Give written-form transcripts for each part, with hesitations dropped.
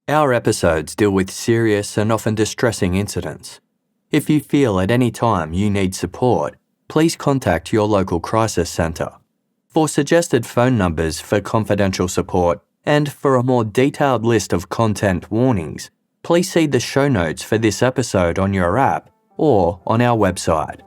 Our episodes deal with serious and often distressing incidents. If you feel at any time you need support, please contact your local crisis centre. For suggested phone numbers for confidential support and for a more detailed list of content warnings, please see the show notes for this episode on your app or on our website.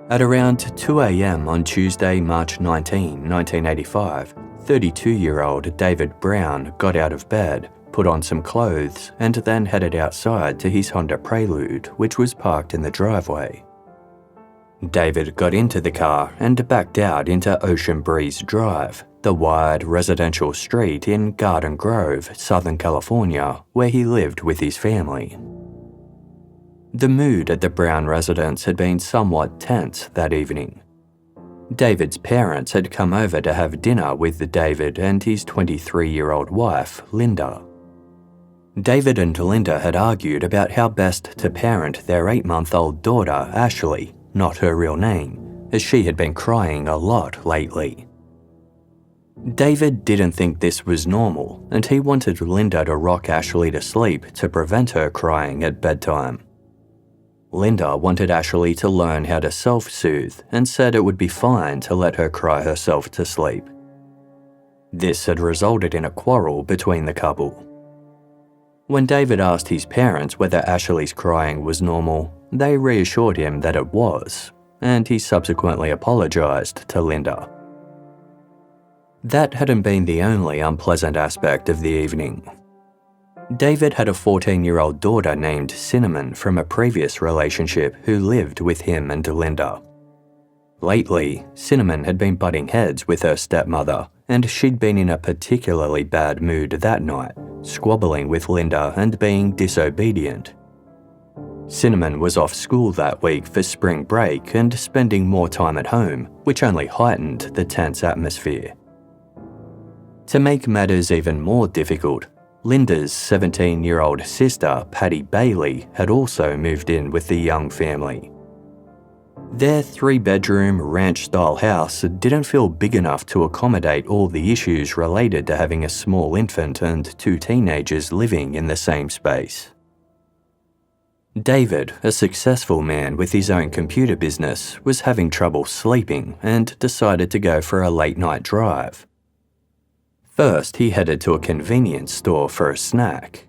At around 2 a.m. on Tuesday, March 19, 1985, 32-year-old David Brown got out of bed, put on some clothes, and then headed outside to his Honda Prelude, which was parked in the driveway. David got into the car and backed out into Ocean Breeze Drive, the wide residential street in Garden Grove, Southern California, where he lived with his family. The mood at the Brown residence had been somewhat tense that evening. David's parents had come over to have dinner with David and his 23-year-old wife, Linda. David and Linda had argued about how best to parent their 8-month-old daughter, Ashley, not her real name, as she had been crying a lot lately. David didn't think this was normal, and he wanted Linda to rock Ashley to sleep to prevent her crying at bedtime. Linda wanted Ashley to learn how to self-soothe and said it would be fine to let her cry herself to sleep. This had resulted in a quarrel between the couple. When David asked his parents whether Ashley's crying was normal, they reassured him that it was, and he subsequently apologised to Linda. That hadn't been the only unpleasant aspect of the evening. David had a 14-year-old daughter named Cinnamon from a previous relationship who lived with him and Linda. Lately, Cinnamon had been butting heads with her stepmother, and she'd been in a particularly bad mood that night, squabbling with Linda and being disobedient. Cinnamon was off school that week for spring break and spending more time at home, which only heightened the tense atmosphere. To make matters even more difficult, Linda's 17-year-old sister, Patty Bailey, had also moved in with the young family. Their 3-bedroom ranch-style house didn't feel big enough to accommodate all the issues related to having a small infant and 2 teenagers living in the same space. David, a successful man with his own computer business, was having trouble sleeping and decided to go for a late-night drive. First, he headed to a convenience store for a snack.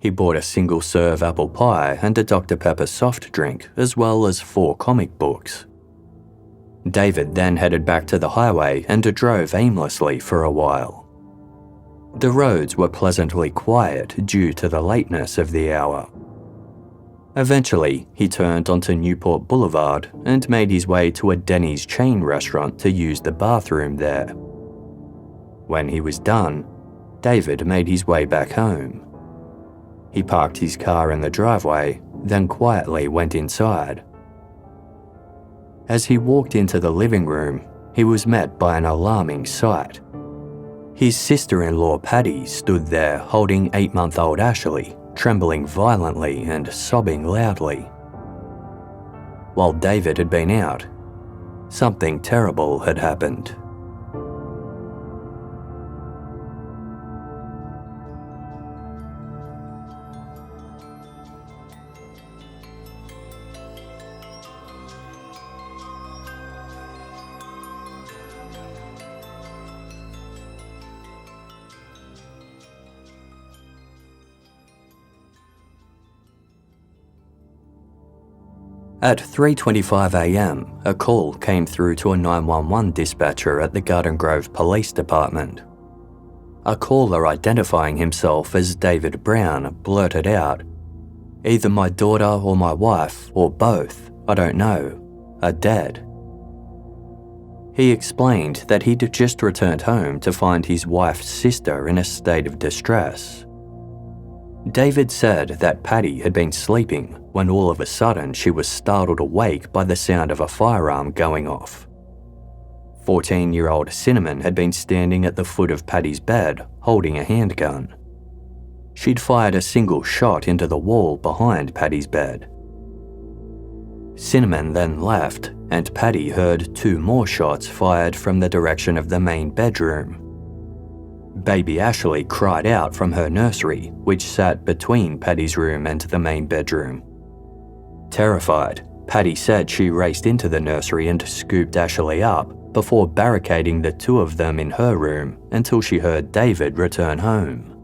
He bought a single-serve apple pie and a Dr. Pepper soft drink, as well as 4 comic books. David then headed back to the highway and drove aimlessly for a while. The roads were pleasantly quiet due to the lateness of the hour. Eventually, he turned onto Newport Boulevard and made his way to a Denny's chain restaurant to use the bathroom there. When he was done, David made his way back home. He parked his car in the driveway, then quietly went inside. As he walked into the living room, he was met by an alarming sight. His sister-in-law Patty stood there holding 8-month-old Ashley, trembling violently and sobbing loudly. While David had been out, something terrible had happened. At 3:25 a.m, a call came through to a 911 dispatcher at the Garden Grove Police Department. A caller identifying himself as David Brown blurted out, "Either my daughter or my wife, or both, I don't know, are dead." He explained that he'd just returned home to find his wife's sister in a state of distress. David said that Patty had been sleeping when all of a sudden she was startled awake by the sound of a firearm going off. 14-year-old Cinnamon had been standing at the foot of Patty's bed holding a handgun. She'd fired a single shot into the wall behind Patty's bed. Cinnamon then left, and Paddy heard 2 more shots fired from the direction of the main bedroom. Baby Ashley cried out from her nursery, which sat between Paddy's room and the main bedroom. Terrified, Paddy said she raced into the nursery and scooped Ashley up before barricading the 2 of them in her room until she heard David return home.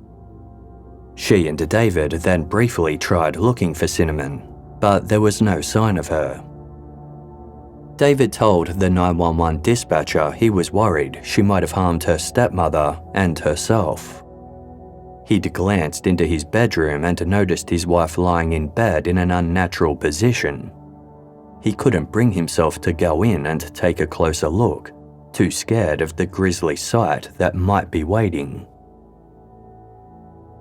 She and David then briefly tried looking for Cinnamon, but there was no sign of her. David told the 911 dispatcher he was worried she might have harmed her stepmother and herself. He'd glanced into his bedroom and noticed his wife lying in bed in an unnatural position. He couldn't bring himself to go in and take a closer look, too scared of the grisly sight that might be waiting.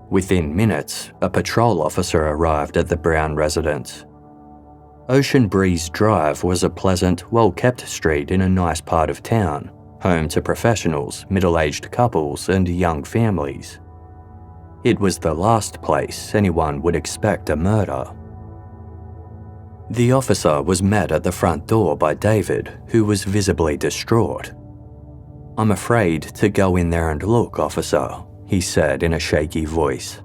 Within minutes, a patrol officer arrived at the Brown residence. Ocean Breeze Drive was a pleasant, well-kept street in a nice part of town, home to professionals, middle-aged couples, and young families. It was the last place anyone would expect a murder. The officer was met at the front door by David, who was visibly distraught. "I'm afraid to go in there and look, officer," he said in a shaky voice.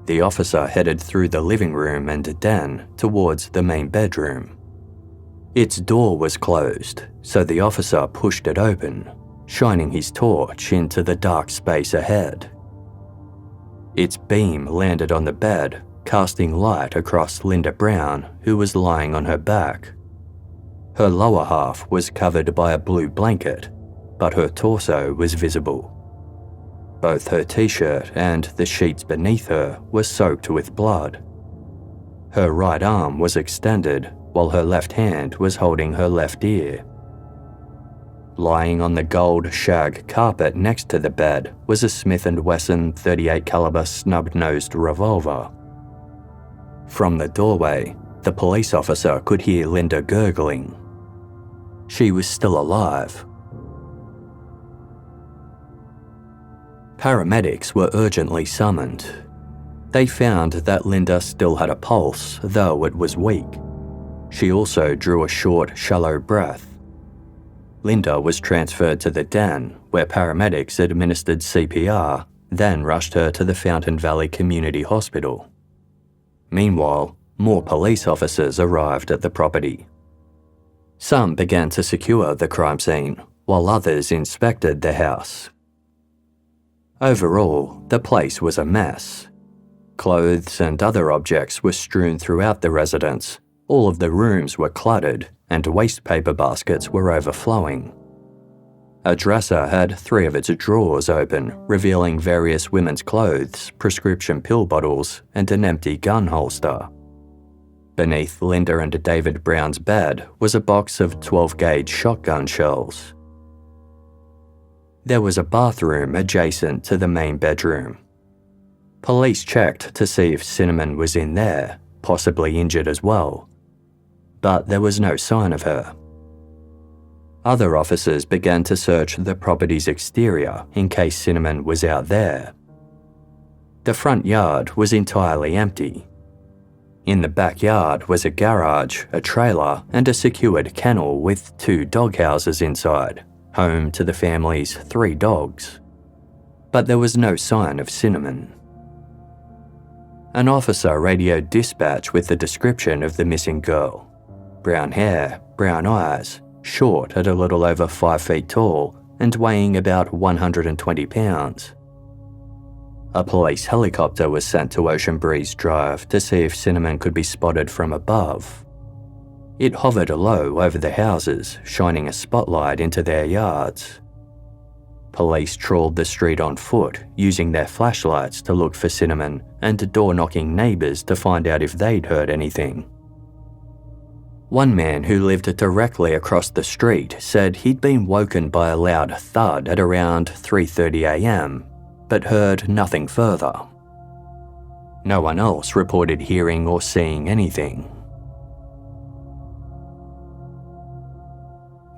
The officer headed through the living room and den towards the main bedroom. Its door was closed, so the officer pushed it open, shining his torch into the dark space ahead. Its beam landed on the bed, casting light across Linda Brown, who was lying on her back. Her lower half was covered by a blue blanket, but her torso was visible. Both her t-shirt and the sheets beneath her were soaked with blood. Her right arm was extended, while her left hand was holding her left ear. Lying on the gold shag carpet next to the bed was a Smith & Wesson .38 caliber snub-nosed revolver. From the doorway, the police officer could hear Linda gurgling. She was still alive. Paramedics were urgently summoned. They found that Linda still had a pulse, though it was weak. She also drew a short, shallow breath. Linda was transferred to the den, where paramedics administered CPR, then rushed her to the Fountain Valley Community Hospital. Meanwhile, more police officers arrived at the property. Some began to secure the crime scene, while others inspected the house. Overall, the place was a mess. Clothes and other objects were strewn throughout the residence, all of the rooms were cluttered, and waste paper baskets were overflowing. A dresser had 3 of its drawers open, revealing various women's clothes, prescription pill bottles, and an empty gun holster. Beneath Linda and David Brown's bed was a box of 12-gauge shotgun shells. There was a bathroom adjacent to the main bedroom. Police checked to see if Cinnamon was in there, possibly injured as well. But there was no sign of her. Other officers began to search the property's exterior in case Cinnamon was out there. The front yard was entirely empty. In the backyard was a garage, a trailer, and a secured kennel with 2 doghouses inside, home to the family's 3 dogs. But there was no sign of Cinnamon. An officer radioed dispatch with the description of the missing girl. Brown hair, brown eyes, short at a little over 5 feet tall, and weighing about 120 pounds. A police helicopter was sent to Ocean Breeze Drive to see if Cinnamon could be spotted from above. It hovered low over the houses, shining a spotlight into their yards. Police trawled the street on foot, using their flashlights to look for Cinnamon and door-knocking neighbours to find out if they'd heard anything. One man who lived directly across the street said he'd been woken by a loud thud at around 3:30 a.m, but heard nothing further. No one else reported hearing or seeing anything.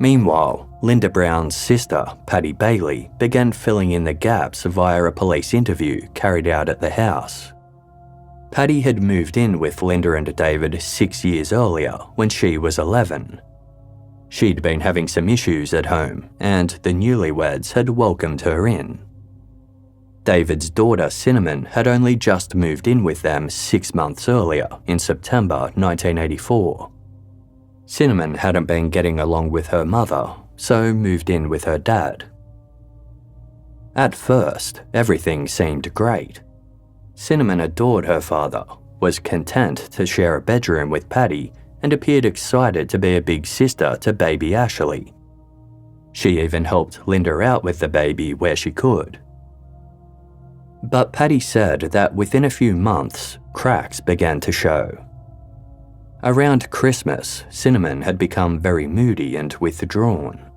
Meanwhile, Linda Brown's sister, Paddy Bailey, began filling in the gaps via a police interview carried out at the house. Paddy had moved in with Linda and David 6 years earlier when she was 11. She'd been having some issues at home, and the newlyweds had welcomed her in. David's daughter Cinnamon had only just moved in with them 6 months earlier, in September 1984. Cinnamon hadn't been getting along with her mother, so moved in with her dad. At first, everything seemed great. Cinnamon adored her father, was content to share a bedroom with Paddy, and appeared excited to be a big sister to baby Ashley. She even helped Linda out with the baby where she could. But Paddy said that within a few months, cracks began to show. Around Christmas, Cinnamon had become very moody and withdrawn.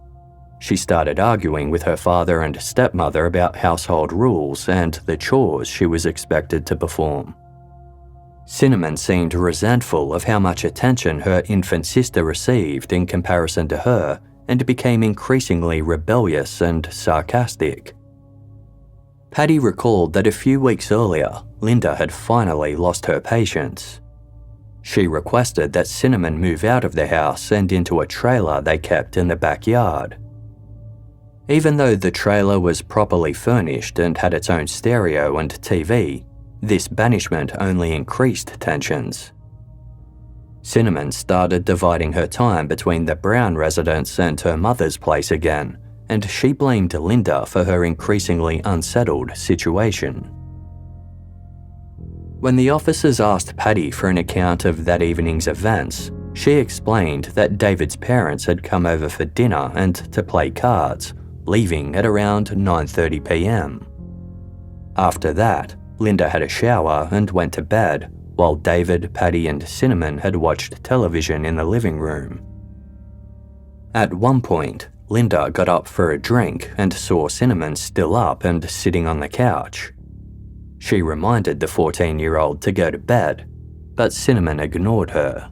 She started arguing with her father and stepmother about household rules and the chores she was expected to perform. Cinnamon seemed resentful of how much attention her infant sister received in comparison to her and became increasingly rebellious and sarcastic. Paddy recalled that a few weeks earlier, Linda had finally lost her patience. She requested that Cinnamon move out of the house and into a trailer they kept in the backyard. Even though the trailer was properly furnished and had its own stereo and TV, this banishment only increased tensions. Cinnamon started dividing her time between the Brown residence and her mother's place again, and she blamed Linda for her increasingly unsettled situation. When the officers asked Paddy for an account of that evening's events, she explained that David's parents had come over for dinner and to play cards, leaving at around 9:30 p.m. After that, Linda had a shower and went to bed, while David, Paddy and Cinnamon had watched television in the living room. At one point, Linda got up for a drink and saw Cinnamon still up and sitting on the couch. She reminded the 14-year-old to go to bed, but Cinnamon ignored her.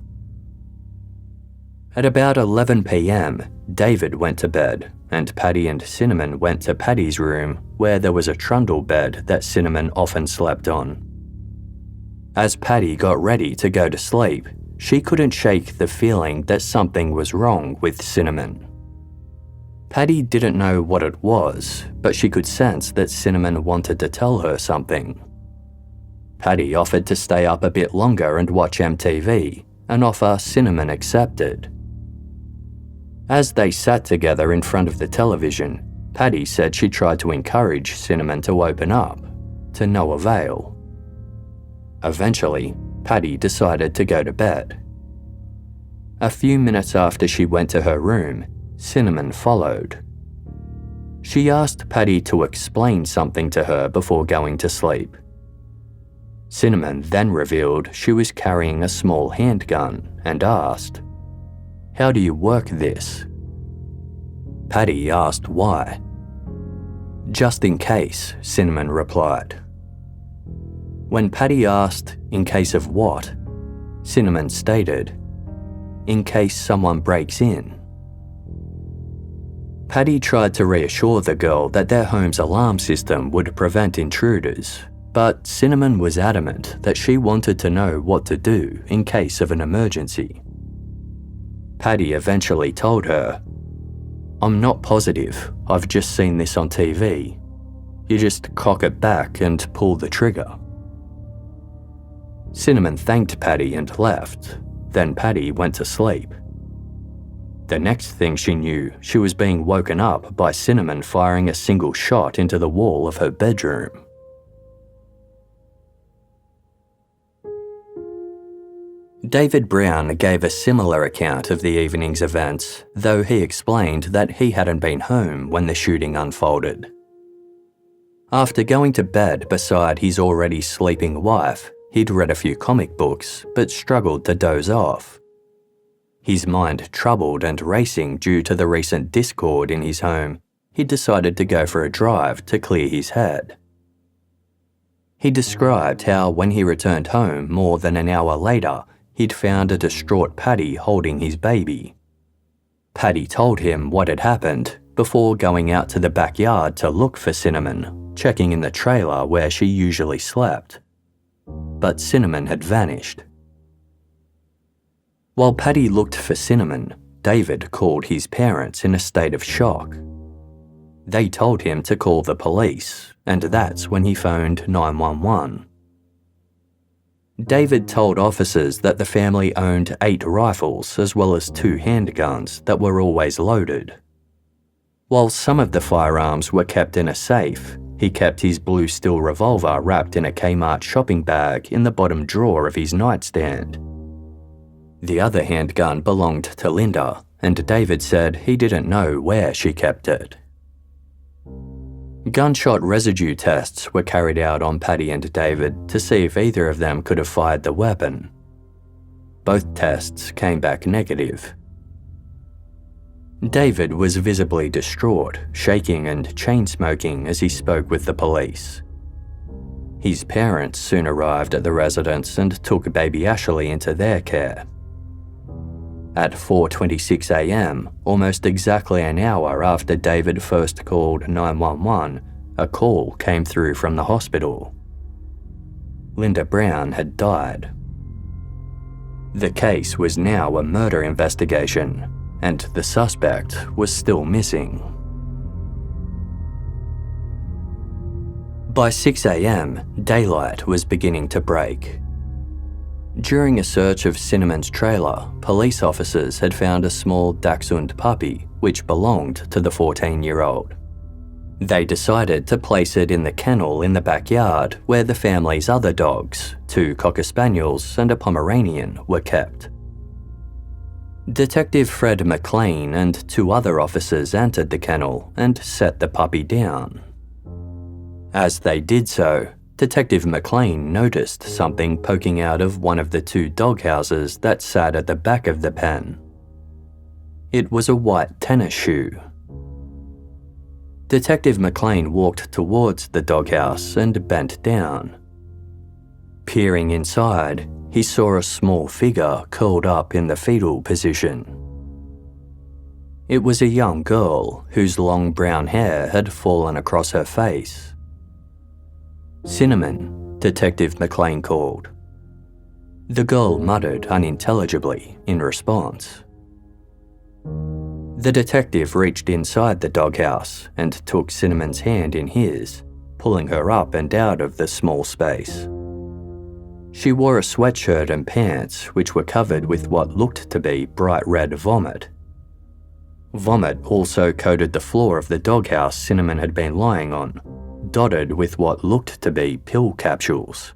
At about 11 p.m, David went to bed, and Paddy and Cinnamon went to Paddy's room, where there was a trundle bed that Cinnamon often slept on. As Paddy got ready to go to sleep, she couldn't shake the feeling that something was wrong with Cinnamon. Paddy didn't know what it was, but she could sense that Cinnamon wanted to tell her something. Paddy offered to stay up a bit longer and watch MTV, an offer Cinnamon accepted. As they sat together in front of the television, Paddy said she tried to encourage Cinnamon to open up, to no avail. Eventually, Paddy decided to go to bed. A few minutes after she went to her room, Cinnamon followed. She asked Paddy to explain something to her before going to sleep. Cinnamon then revealed she was carrying a small handgun and asked, "How do you work this?" Paddy asked why. "Just in case," Cinnamon replied. When Paddy asked, "In case of what?" Cinnamon stated, "In case someone breaks in." Paddy tried to reassure the girl that their home's alarm system would prevent intruders, but Cinnamon was adamant that she wanted to know what to do in case of an emergency. Paddy eventually told her, "I'm not positive, I've just seen this on TV. You just cock it back and pull the trigger." Cinnamon thanked Paddy and left, then Paddy went to sleep. The next thing she knew, she was being woken up by Cinnamon firing a single shot into the wall of her bedroom. David Brown gave a similar account of the evening's events, though he explained that he hadn't been home when the shooting unfolded. After going to bed beside his already sleeping wife, he'd read a few comic books, but struggled to doze off. His mind troubled and racing due to the recent discord in his home, he decided to go for a drive to clear his head. He described how when he returned home more than an hour later, he'd found a distraught Paddy holding his baby. Paddy told him what had happened before going out to the backyard to look for Cinnamon, checking in the trailer where she usually slept. but Cinnamon had vanished. While Paddy looked for Cinnamon, David called his parents in a state of shock. They told him to call the police, and that's when he phoned 911. David told officers that the family owned 8 rifles as well as 2 handguns that were always loaded. While some of the firearms were kept in a safe, he kept his blue steel revolver wrapped in a Kmart shopping bag in the bottom drawer of his nightstand. The other handgun belonged to Linda, and David said he didn't know where she kept it. Gunshot residue tests were carried out on Paddy and David to see if either of them could have fired the weapon. Both tests came back negative. David was visibly distraught, shaking and chain-smoking as he spoke with the police. His parents soon arrived at the residence and took baby Ashley into their care. At 4:26 a.m, almost exactly an hour after David first called 911, a call came through from the hospital. Linda Brown had died. The case was now a murder investigation, and the suspect was still missing. By 6 a.m, daylight was beginning to break. During a search of Cinnamon's trailer, police officers had found a small Dachshund puppy which belonged to the 14-year-old. They decided to place it in the kennel in the backyard where the family's other dogs, 2 Cocker Spaniels and a Pomeranian, were kept. Detective Fred McLean and 2 other officers entered the kennel and set the puppy down. As they did so, Detective McLean noticed something poking out of one of the 2 doghouses that sat at the back of the pen. It was a white tennis shoe. Detective McLean walked towards the doghouse and bent down. Peering inside, he saw a small figure curled up in the fetal position. It was a young girl whose long brown hair had fallen across her face. "Cinnamon," Detective McLean called. The girl muttered unintelligibly in response. The detective reached inside the doghouse and took Cinnamon's hand in his, pulling her up and out of the small space. She wore a sweatshirt and pants which were covered with what looked to be bright red vomit. Vomit also coated the floor of the doghouse Cinnamon had been lying on, dotted with what looked to be pill capsules.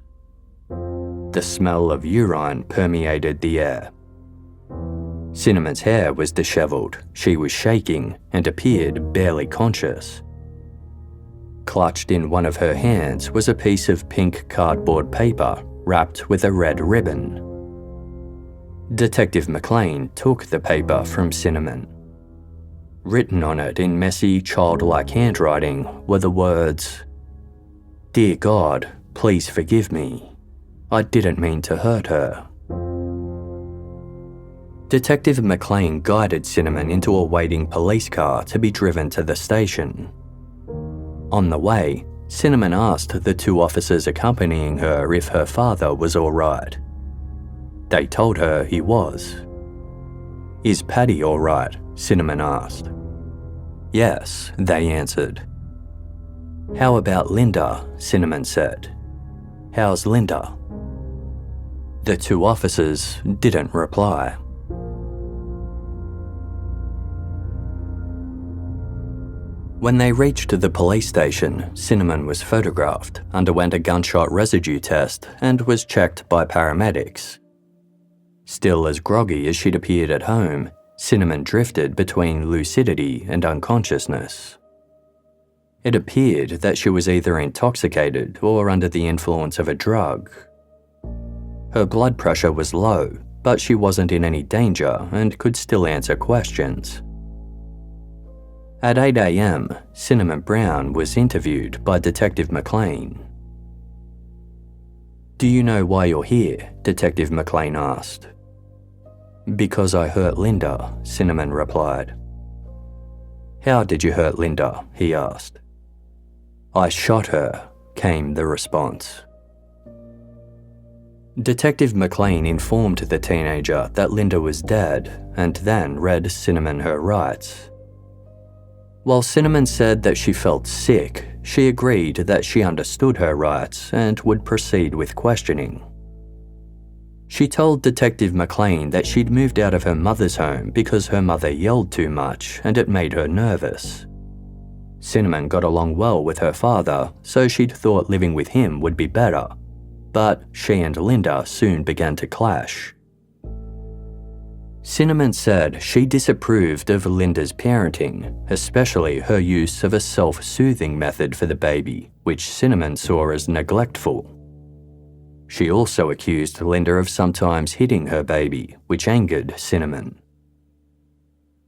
The smell of urine permeated the air. Cinnamon's hair was disheveled, she was shaking, and appeared barely conscious. Clutched in one of her hands was a piece of pink cardboard paper wrapped with a red ribbon. Detective McLean took the paper from Cinnamon. Written on it in messy, childlike handwriting were the words, "Dear God, please forgive me. I didn't mean to hurt her." Detective McLean guided Cinnamon into a waiting police car to be driven to the station. On the way, Cinnamon asked the 2 officers accompanying her if her father was all right. They told her he was. "Is Paddy all right?" Cinnamon asked. "Yes," they answered. "How about Linda?" Cinnamon said. "How's Linda?" The 2 officers didn't reply. When they reached the police station, Cinnamon was photographed, underwent a gunshot residue test, and was checked by paramedics. Still as groggy as she'd appeared at home, Cinnamon drifted between lucidity and unconsciousness. It appeared that she was either intoxicated or under the influence of a drug. Her blood pressure was low, but she wasn't in any danger and could still answer questions. At 8 a.m, Cinnamon Brown was interviewed by Detective McLean. "Do you know why you're here?" Detective McLean asked. "Because I hurt Linda," Cinnamon replied. "How did you hurt Linda?" he asked. "I shot her," came the response. Detective McLean informed the teenager that Linda was dead and then read Cinnamon her rights. While Cinnamon said that she felt sick, she agreed that she understood her rights and would proceed with questioning. She told Detective McLean that she'd moved out of her mother's home because her mother yelled too much and it made her nervous. Cinnamon got along well with her father, so she'd thought living with him would be better, but she and Linda soon began to clash. Cinnamon said she disapproved of Linda's parenting, especially her use of a self-soothing method for the baby, which Cinnamon saw as neglectful. She also accused Linda of sometimes hitting her baby, which angered Cinnamon.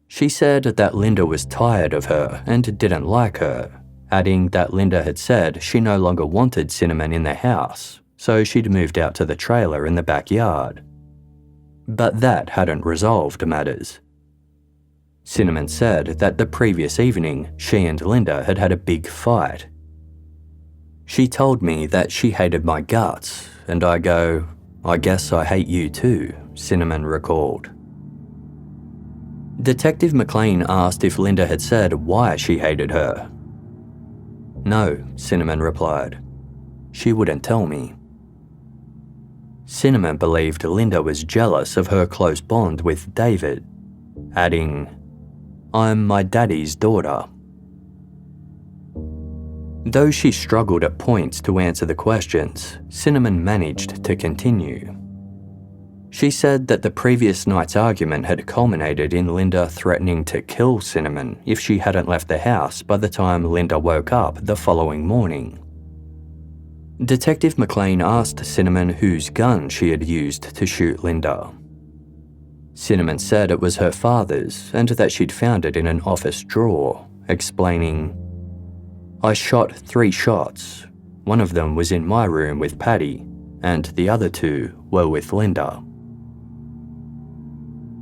She said that Linda was tired of her and didn't like her, adding that Linda had said she no longer wanted Cinnamon in the house, so she'd moved out to the trailer in the backyard. But that hadn't resolved matters. Cinnamon said that the previous evening she and Linda had had a big fight. She told me that she hated my guts, and I go, "I guess I hate you too," Cinnamon recalled. Detective McLean asked if Linda had said why she hated her. "No," Cinnamon replied. "She wouldn't tell me." Cinnamon believed Linda was jealous of her close bond with David, adding, "I'm my daddy's daughter." Though she struggled at points to answer the questions, Cinnamon managed to continue. She said that the previous night's argument had culminated in Linda threatening to kill Cinnamon if she hadn't left the house by the time Linda woke up the following morning. Detective McLean asked Cinnamon whose gun she had used to shoot Linda. Cinnamon said it was her father's and that she'd found it in an office drawer, explaining, "I shot 3 shots. One of them was in my room with Patty, and the other 2 were with Linda."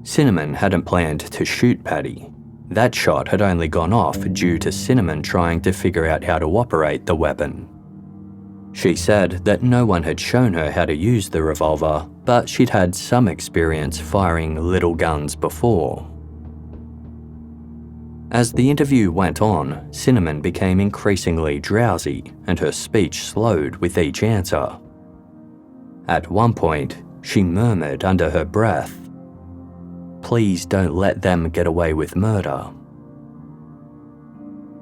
Cinnamon hadn't planned to shoot Patty. That shot had only gone off due to Cinnamon trying to figure out how to operate the weapon. She said that no one had shown her how to use the revolver, but she'd had some experience firing little guns before. As the interview went on, Cinnamon became increasingly drowsy and her speech slowed with each answer. At one point, she murmured under her breath, "Please don't let them get away with murder."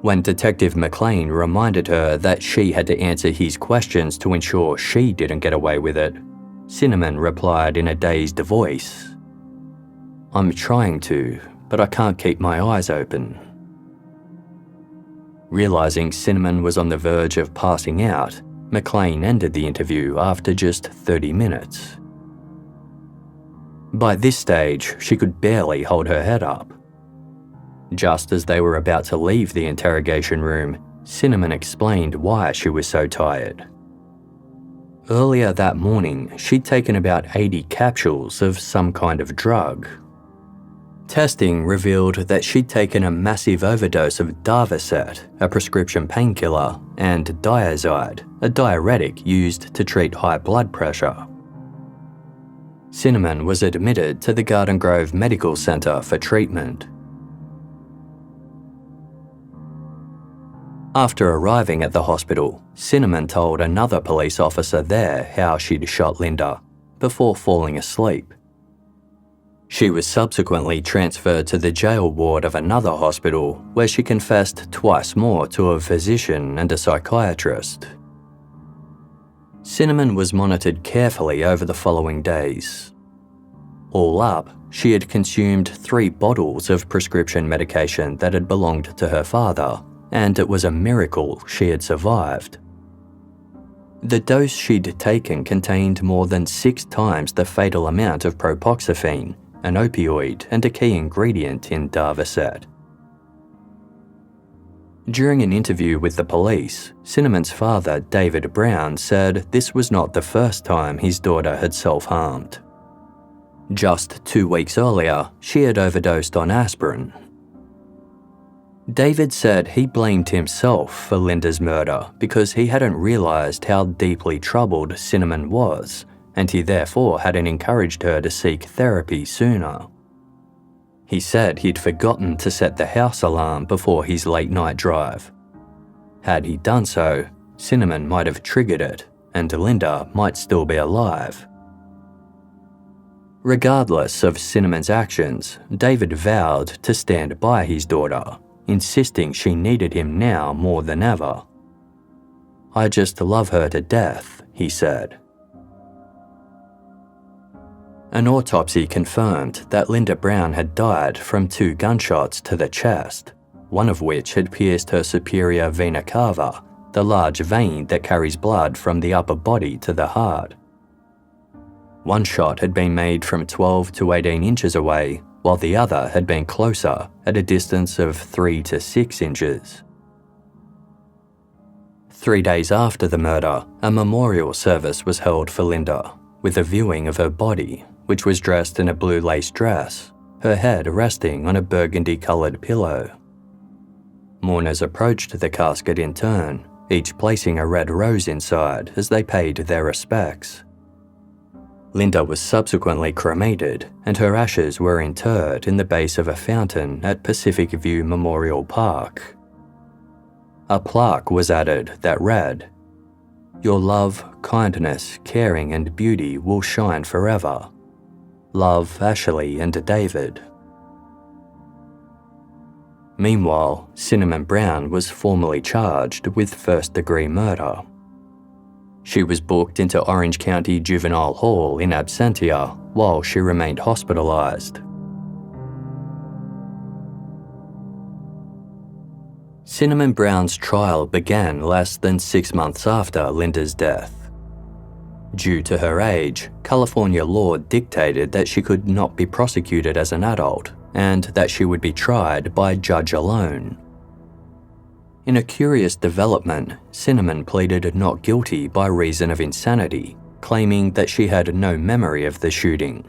When Detective McLean reminded her that she had to answer his questions to ensure she didn't get away with it, Cinnamon replied in a dazed voice, "I'm trying to, but I can't keep my eyes open." Realizing Cinnamon was on the verge of passing out, McLean ended the interview after just 30 minutes. By this stage, she could barely hold her head up. Just as they were about to leave the interrogation room, Cinnamon explained why she was so tired. Earlier that morning, she'd taken about 80 capsules of some kind of drug. Testing revealed that she'd taken a massive overdose of Darvocet, a prescription painkiller, and Diazide, a diuretic used to treat high blood pressure. Cinnamon was admitted to the Garden Grove Medical Centre for treatment. After arriving at the hospital, Cinnamon told another police officer there how she'd shot Linda, before falling asleep. She was subsequently transferred to the jail ward of another hospital, where she confessed twice more to a physician and a psychiatrist. Cinnamon was monitored carefully over the following days. All up, she had consumed 3 bottles of prescription medication that had belonged to her father, and it was a miracle she had survived. The dose she'd taken contained more than 6 times the fatal amount of propoxyphene, an opioid and a key ingredient in Darvocet. During an interview with the police, Cinnamon's father, David Brown, said this was not the first time his daughter had self-harmed. Just 2 weeks earlier, she had overdosed on aspirin. David said he blamed himself for Linda's murder because he hadn't realised how deeply troubled Cinnamon was, and he therefore hadn't encouraged her to seek therapy sooner. He said he'd forgotten to set the house alarm before his late-night drive. Had he done so, Cinnamon might have triggered it, and Linda might still be alive. Regardless of Cinnamon's actions, David vowed to stand by his daughter, insisting she needed him now more than ever. "I just love her to death," he said. An autopsy confirmed that Linda Brown had died from 2 gunshots to the chest, one of which had pierced her superior vena cava, the large vein that carries blood from the upper body to the heart. One shot had been made from 12 to 18 inches away, while the other had been closer, at a distance of 3 to 6 inches. 3 days after the murder, a memorial service was held for Linda, with a viewing of her body, which was dressed in a blue lace dress, her head resting on a burgundy-coloured pillow. Mourners approached the casket in turn, each placing a red rose inside as they paid their respects. Linda was subsequently cremated, and her ashes were interred in the base of a fountain at Pacific View Memorial Park. A plaque was added that read, "Your love, kindness, caring and beauty will shine forever. Love, Ashley and David." Meanwhile, Cinnamon Brown was formally charged with first-degree murder. She was booked into Orange County Juvenile Hall in absentia while she remained hospitalized. Cinnamon Brown's trial began less than 6 months after Linda's death. Due to her age, California law dictated that she could not be prosecuted as an adult and that she would be tried by judge alone. In a curious development, Cinnamon pleaded not guilty by reason of insanity, claiming that she had no memory of the shooting.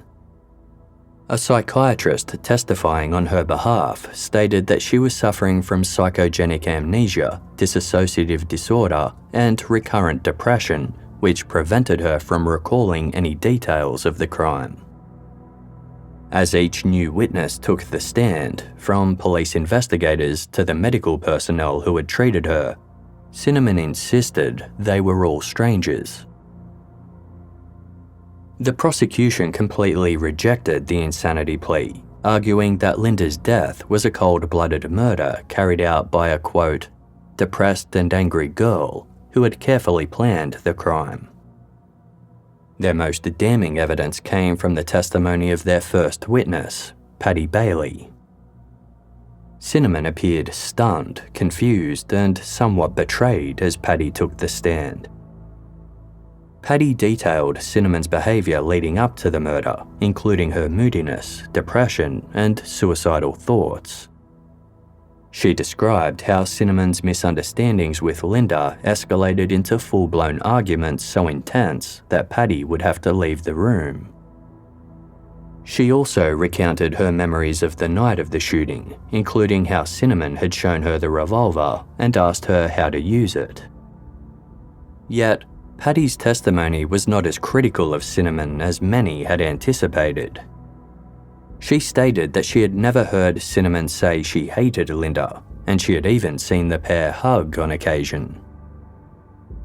A psychiatrist testifying on her behalf stated that she was suffering from psychogenic amnesia, dissociative disorder, and recurrent depression, which prevented her from recalling any details of the crime. As each new witness took the stand, from police investigators to the medical personnel who had treated her, Cinnamon insisted they were all strangers. The prosecution completely rejected the insanity plea, arguing that Linda's death was a cold-blooded murder carried out by a, quote, depressed and angry girl who had carefully planned the crime. Their most damning evidence came from the testimony of their first witness, Patty Bailey. Cinnamon appeared stunned, confused, and somewhat betrayed as Patty took the stand. Patty detailed Cinnamon's behaviour leading up to the murder, including her moodiness, depression, and suicidal thoughts. She described how Cinnamon's misunderstandings with Linda escalated into full-blown arguments so intense that Patty would have to leave the room. She also recounted her memories of the night of the shooting, including how Cinnamon had shown her the revolver and asked her how to use it. Yet, Patty's testimony was not as critical of Cinnamon as many had anticipated. She stated that she had never heard Cinnamon say she hated Linda, and she had even seen the pair hug on occasion.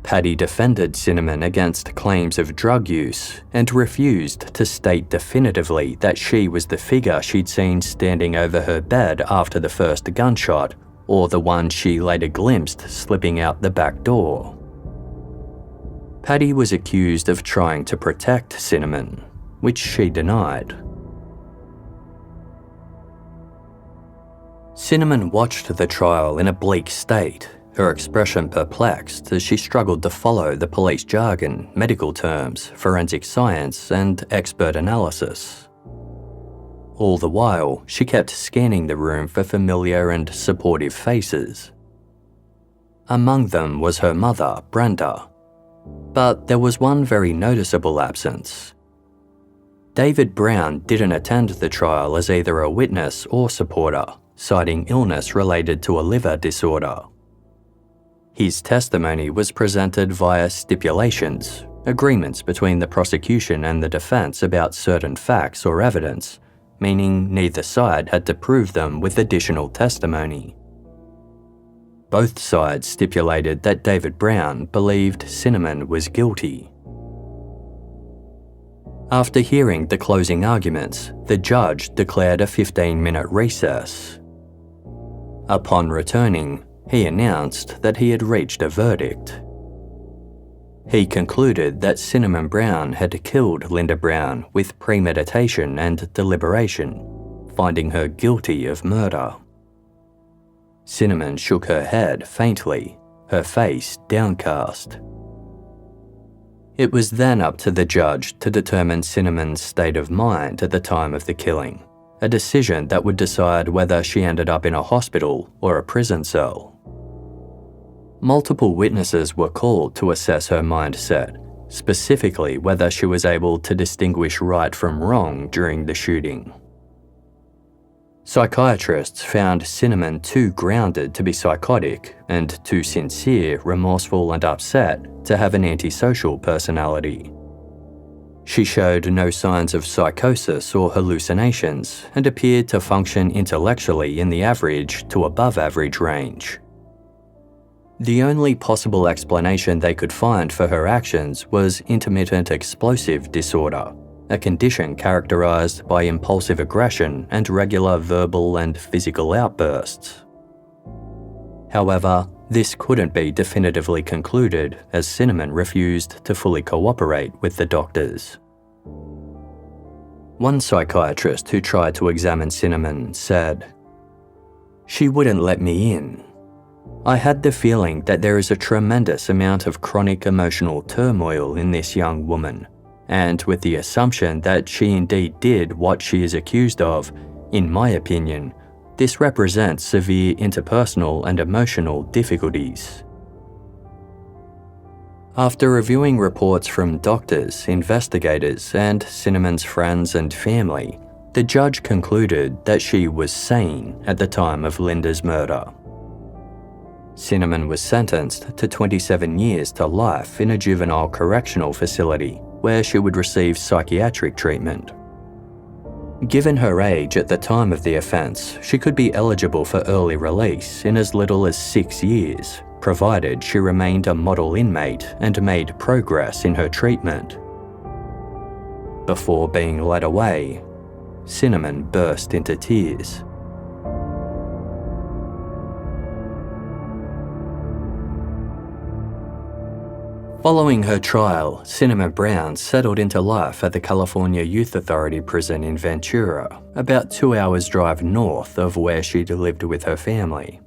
Patty defended Cinnamon against claims of drug use and refused to state definitively that she was the figure she'd seen standing over her bed after the first gunshot, or the one she later glimpsed slipping out the back door. Patty was accused of trying to protect Cinnamon, which she denied. Cinnamon watched the trial in a bleak state, her expression perplexed as she struggled to follow the police jargon, medical terms, forensic science, and expert analysis. All the while, she kept scanning the room for familiar and supportive faces. Among them was her mother, Brenda. But there was one very noticeable absence. David Brown didn't attend the trial as either a witness or supporter, citing illness related to a liver disorder. His testimony was presented via stipulations, agreements between the prosecution and the defense about certain facts or evidence, meaning neither side had to prove them with additional testimony. Both sides stipulated that David Brown believed Cinnamon was guilty. After hearing the closing arguments, the judge declared a 15-minute recess. Upon returning, he announced that he had reached a verdict. He concluded that Cinnamon Brown had killed Linda Brown with premeditation and deliberation, finding her guilty of murder. Cinnamon shook her head faintly, her face downcast. It was then up to the judge to determine Cinnamon's state of mind at the time of the killing, a decision that would decide whether she ended up in a hospital or a prison cell. Multiple witnesses were called to assess her mindset, specifically whether she was able to distinguish right from wrong during the shooting. Psychiatrists found Cinnamon too grounded to be psychotic and too sincere, remorseful, and upset to have an antisocial personality. She showed no signs of psychosis or hallucinations and appeared to function intellectually in the average to above average range. The only possible explanation they could find for her actions was intermittent explosive disorder, a condition characterized by impulsive aggression and regular verbal and physical outbursts. However, this couldn't be definitively concluded as Cinnamon refused to fully cooperate with the doctors. One psychiatrist who tried to examine Cinnamon said, "She wouldn't let me in. I had the feeling that there is a tremendous amount of chronic emotional turmoil in this young woman, and with the assumption that she indeed did what she is accused of, in my opinion, this represents severe interpersonal and emotional difficulties." After reviewing reports from doctors, investigators, and Cinnamon's friends and family, the judge concluded that she was sane at the time of Linda's murder. Cinnamon was sentenced to 27 years to life in a juvenile correctional facility where she would receive psychiatric treatment. Given her age at the time of the offence, she could be eligible for early release in as little as 6 years, provided she remained a model inmate and made progress in her treatment. Before being led away, Cinnamon burst into tears. Following her trial, Cinnamon Brown settled into life at the California Youth Authority prison in Ventura, about 2 hours' drive north of where she'd lived with her family.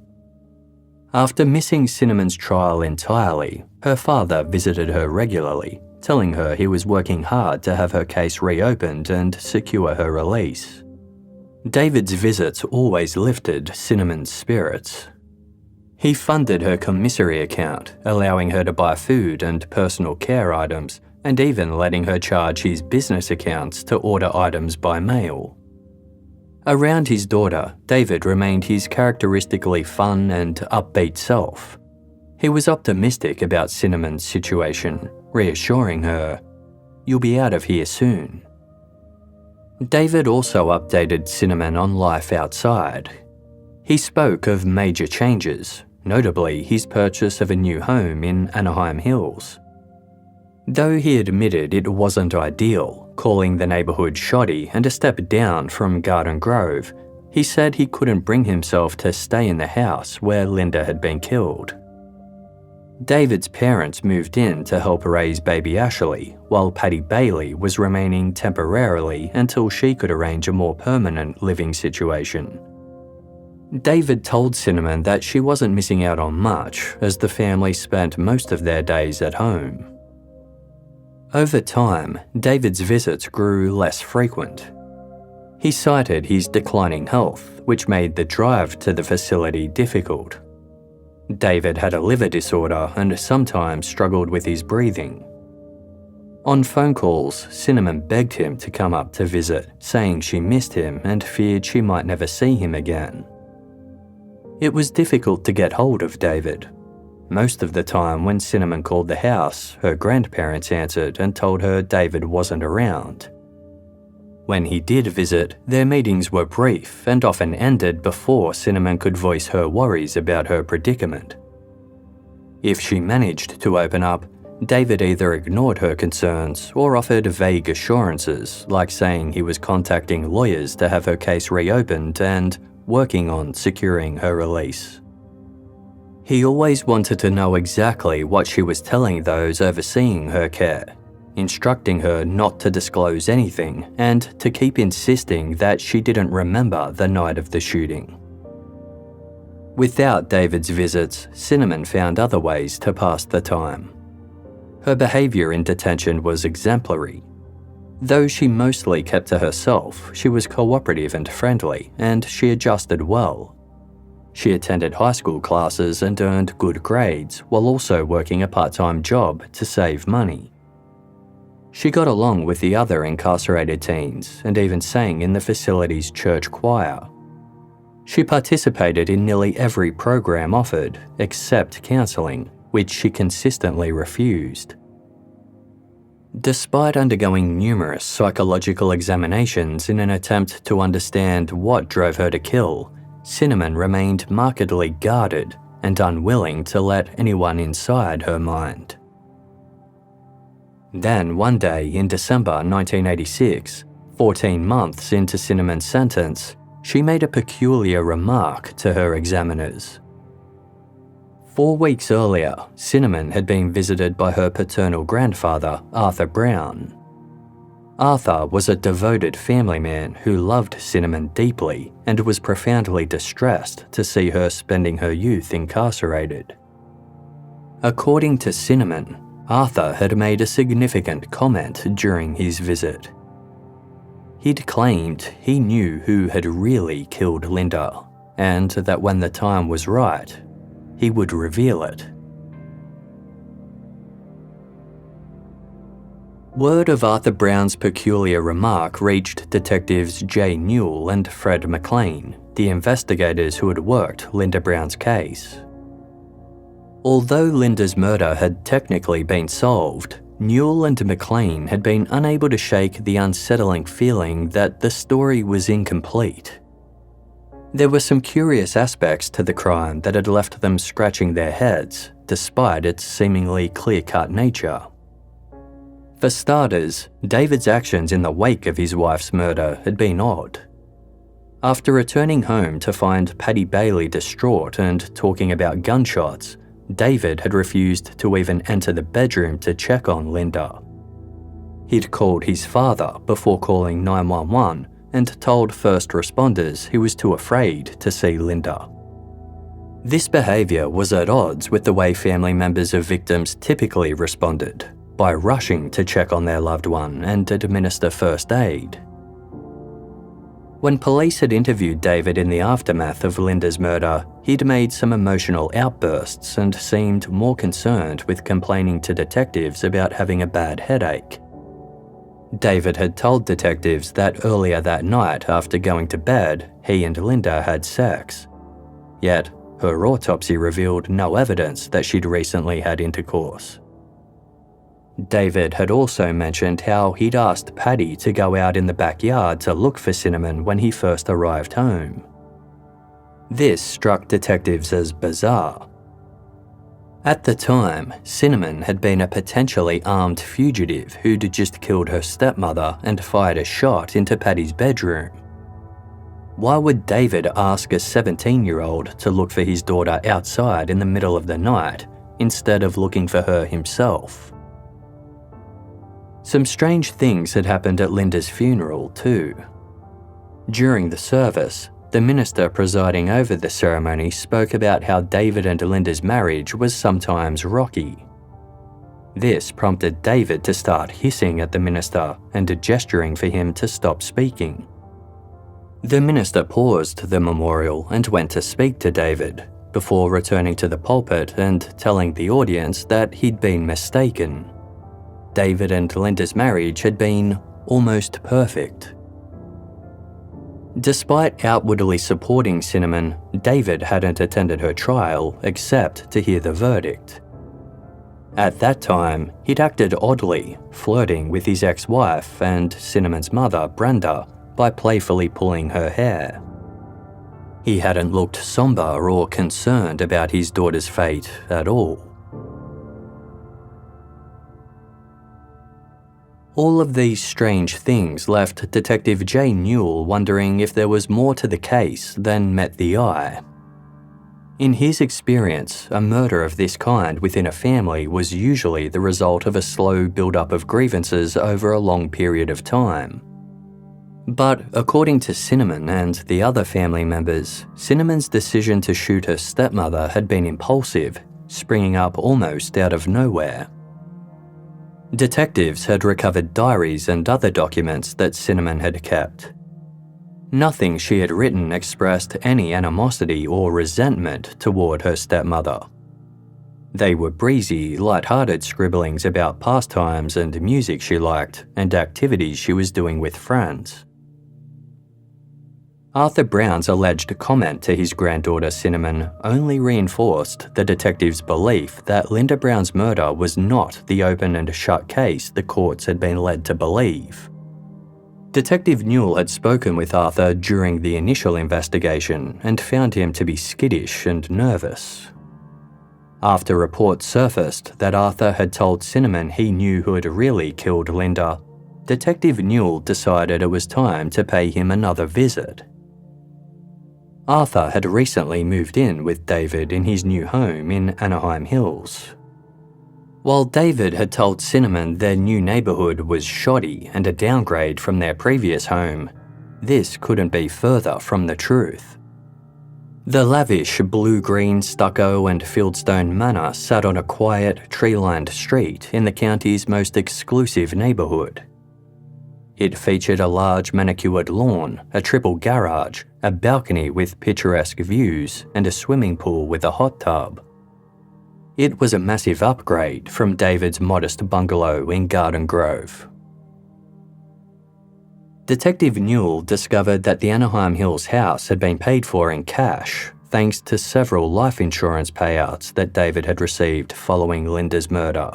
After missing Cinnamon's trial entirely, her father visited her regularly, telling her he was working hard to have her case reopened and secure her release. David's visits always lifted Cinnamon's spirits. He funded her commissary account, allowing her to buy food and personal care items, and even letting her charge his business accounts to order items by mail. Around his daughter, David remained his characteristically fun and upbeat self. He was optimistic about Cinnamon's situation, reassuring her, "You'll be out of here soon." David also updated Cinnamon on life outside. He spoke of major changes, notably his purchase of a new home in Anaheim Hills. Though he admitted it wasn't ideal, calling the neighbourhood shoddy and a step down from Garden Grove, he said he couldn't bring himself to stay in the house where Linda had been killed. David's parents moved in to help raise baby Ashley, while Patty Bailey was remaining temporarily until she could arrange a more permanent living situation. David told Cinnamon that she wasn't missing out on much, as the family spent most of their days at home. Over time, David's visits grew less frequent. He cited his declining health, which made the drive to the facility difficult. David had a liver disorder and sometimes struggled with his breathing. On phone calls, Cinnamon begged him to come up to visit, saying she missed him and feared she might never see him again. It was difficult to get hold of David. Most of the time when Cinnamon called the house, her grandparents answered and told her David wasn't around. When he did visit, their meetings were brief and often ended before Cinnamon could voice her worries about her predicament. If she managed to open up, David either ignored her concerns or offered vague assurances, like saying he was contacting lawyers to have her case reopened and working on securing her release. He always wanted to know exactly what she was telling those overseeing her care, instructing her not to disclose anything and to keep insisting that she didn't remember the night of the shooting. Without David's visits, Cinnamon found other ways to pass the time. Her behaviour in detention was exemplary. Though she mostly kept to herself, she was cooperative and friendly, and she adjusted well. She attended high school classes and earned good grades, while also working a part-time job to save money. She got along with the other incarcerated teens and even sang in the facility's church choir. She participated in nearly every program offered, except counselling, which she consistently refused. Despite undergoing numerous psychological examinations in an attempt to understand what drove her to kill, Cinnamon remained markedly guarded and unwilling to let anyone inside her mind. Then one day in December 1986, 14 months into Cinnamon's sentence, she made a peculiar remark to her examiners. 4 weeks earlier, Cinnamon had been visited by her paternal grandfather, Arthur Brown. Arthur was a devoted family man who loved Cinnamon deeply and was profoundly distressed to see her spending her youth incarcerated. According to Cinnamon, Arthur had made a significant comment during his visit. He'd claimed he knew who had really killed Linda, and that when the time was right, he would reveal it. Word of Arthur Brown's peculiar remark reached detectives Jay Newell and Fred McLean, the investigators who had worked Linda Brown's case. Although Linda's murder had technically been solved, Newell and McLean had been unable to shake the unsettling feeling that the story was incomplete. There were some curious aspects to the crime that had left them scratching their heads, despite its seemingly clear-cut nature. For starters, David's actions in the wake of his wife's murder had been odd. After returning home to find Paddy Bailey distraught and talking about gunshots, David had refused to even enter the bedroom to check on Linda. He'd called his father before calling 911 and told first responders he was too afraid to see Linda. This behaviour was at odds with the way family members of victims typically responded, by rushing to check on their loved one and administer first aid. When police had interviewed David in the aftermath of Linda's murder, he'd made some emotional outbursts and seemed more concerned with complaining to detectives about having a bad headache. David had told detectives that earlier that night after going to bed, he and Linda had sex. Yet, her autopsy revealed no evidence that she'd recently had intercourse. David had also mentioned how he'd asked Paddy to go out in the backyard to look for Cinnamon when he first arrived home. This struck detectives as bizarre. At the time, Cinnamon had been a potentially armed fugitive who'd just killed her stepmother and fired a shot into Paddy's bedroom. Why would David ask a 17-year-old to look for his daughter outside in the middle of the night instead of looking for her himself? Some strange things had happened at Linda's funeral too. During the service, the minister presiding over the ceremony spoke about how David and Linda's marriage was sometimes rocky. This prompted David to start hissing at the minister and gesturing for him to stop speaking. The minister paused the memorial and went to speak to David, before returning to the pulpit and telling the audience that he'd been mistaken. David and Linda's marriage had been almost perfect. Despite outwardly supporting Cinnamon, David hadn't attended her trial except to hear the verdict. At that time, he'd acted oddly, flirting with his ex-wife and Cinnamon's mother, Brenda, by playfully pulling her hair. He hadn't looked somber or concerned about his daughter's fate at all. All of these strange things left Detective J. Newell wondering if there was more to the case than met the eye. In his experience, a murder of this kind within a family was usually the result of a slow build-up of grievances over a long period of time. But according to Cinnamon and the other family members, Cinnamon's decision to shoot her stepmother had been impulsive, springing up almost out of nowhere. Detectives had recovered diaries and other documents that Cinnamon had kept. Nothing she had written expressed any animosity or resentment toward her stepmother. They were breezy, light-hearted scribblings about pastimes and music she liked and activities she was doing with friends. Arthur Brown's alleged comment to his granddaughter Cinnamon only reinforced the detective's belief that Linda Brown's murder was not the open and shut case the courts had been led to believe. Detective Newell had spoken with Arthur during the initial investigation and found him to be skittish and nervous. After reports surfaced that Arthur had told Cinnamon he knew who had really killed Linda, Detective Newell decided it was time to pay him another visit. Arthur had recently moved in with David in his new home in Anaheim Hills. While David had told Cinnamon their new neighbourhood was shoddy and a downgrade from their previous home, this couldn't be further from the truth. The lavish blue-green stucco and fieldstone manor sat on a quiet, tree-lined street in the county's most exclusive neighbourhood. It featured a large manicured lawn, a triple garage, a balcony with picturesque views, and a swimming pool with a hot tub. It was a massive upgrade from David's modest bungalow in Garden Grove. Detective Newell discovered that the Anaheim Hills house had been paid for in cash, thanks to several life insurance payouts that David had received following Linda's murder.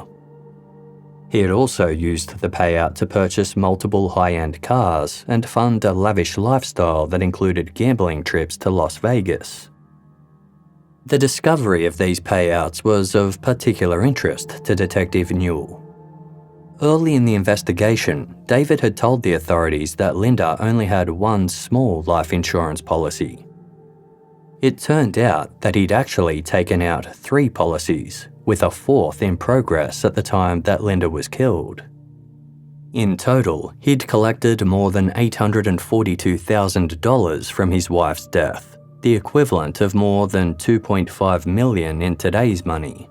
He had also used the payout to purchase multiple high-end cars and fund a lavish lifestyle that included gambling trips to Las Vegas. The discovery of these payouts was of particular interest to Detective Newell. Early in the investigation, David had told the authorities that Linda only had one small life insurance policy. It turned out that he'd actually taken out 3 policies, with a 4th in progress at the time that Linda was killed. In total, he'd collected more than $842,000 from his wife's death, the equivalent of more than $2.5 million in today's money.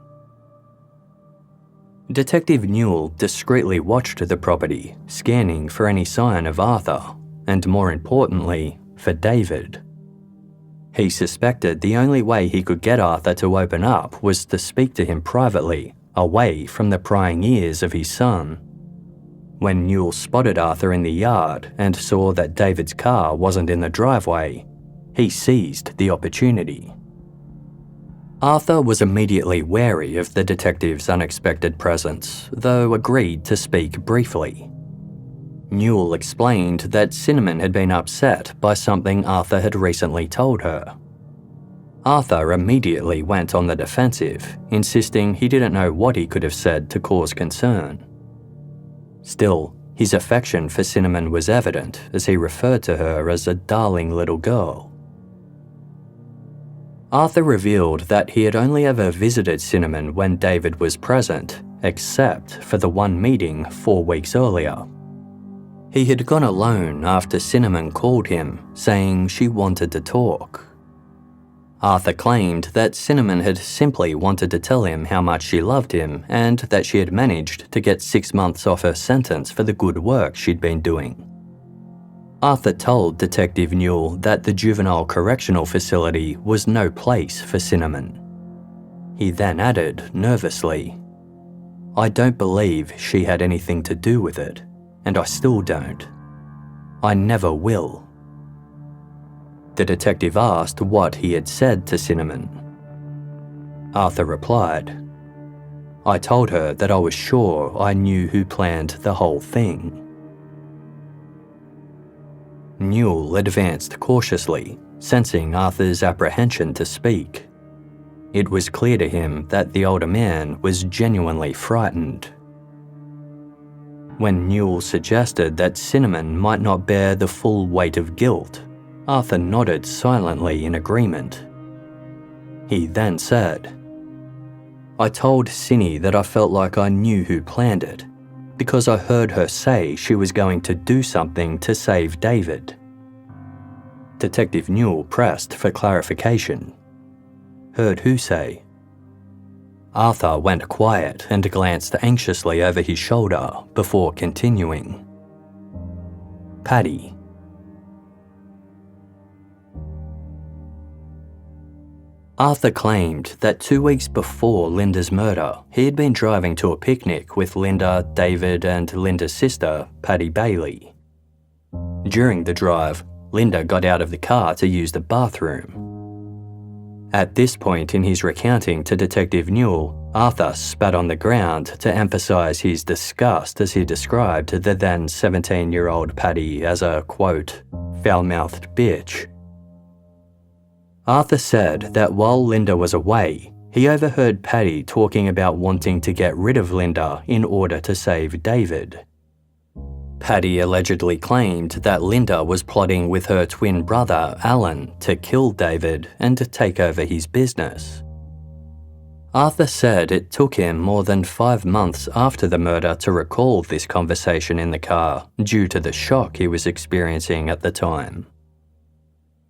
Detective Newell discreetly watched the property, scanning for any sign of Arthur, and more importantly, for David. He suspected the only way he could get Arthur to open up was to speak to him privately, away from the prying ears of his son. When Newell spotted Arthur in the yard and saw that David's car wasn't in the driveway, he seized the opportunity. Arthur was immediately wary of the detective's unexpected presence, though agreed to speak briefly. Newell explained that Cinnamon had been upset by something Arthur had recently told her. Arthur immediately went on the defensive, insisting he didn't know what he could have said to cause concern. Still, his affection for Cinnamon was evident as he referred to her as a darling little girl. Arthur revealed that he had only ever visited Cinnamon when David was present, except for the one meeting 4 weeks earlier. He had gone alone after Cinnamon called him, saying she wanted to talk. Arthur claimed that Cinnamon had simply wanted to tell him how much she loved him and that she had managed to get 6 months off her sentence for the good work she'd been doing. Arthur told Detective Newell that the juvenile correctional facility was no place for Cinnamon. He then added, nervously, "I don't believe she had anything to do with it, and I still don't. I never will." The detective asked what he had said to Cinnamon. Arthur replied, "I told her that I was sure I knew who planned the whole thing." Newell advanced cautiously, sensing Arthur's apprehension to speak. It was clear to him that the older man was genuinely frightened. When Newell suggested that Cinnamon might not bear the full weight of guilt, Arthur nodded silently in agreement. He then said, "I told Cinny that I felt like I knew who planned it, because I heard her say she was going to do something to save David." Detective Newell pressed for clarification. "Heard who say?" Arthur went quiet and glanced anxiously over his shoulder before continuing. "Paddy." Arthur claimed that 2 weeks before Linda's murder, he had been driving to a picnic with Linda, David, and Linda's sister, Paddy Bailey. During the drive, Linda got out of the car to use the bathroom. At this point in his recounting to Detective Newell, Arthur spat on the ground to emphasise his disgust as he described the then 17-year-old Paddy as a, quote, foul-mouthed bitch. Arthur said that while Linda was away, he overheard Paddy talking about wanting to get rid of Linda in order to save David. Paddy allegedly claimed that Linda was plotting with her twin brother, Alan, to kill David and to take over his business. Arthur said it took him more than 5 months after the murder to recall this conversation in the car due to the shock he was experiencing at the time.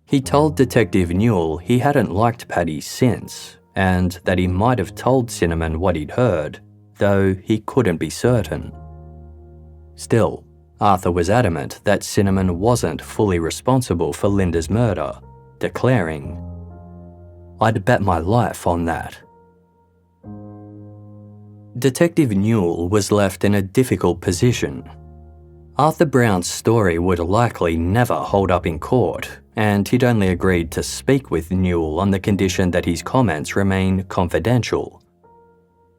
He told Detective Newell he hadn't liked Paddy since, and that he might have told Cinnamon what he'd heard, though he couldn't be certain. Still, Arthur was adamant that Cinnamon wasn't fully responsible for Linda's murder, declaring, "I'd bet my life on that." Detective Newell was left in a difficult position. Arthur Brown's story would likely never hold up in court, and he'd only agreed to speak with Newell on the condition that his comments remain confidential.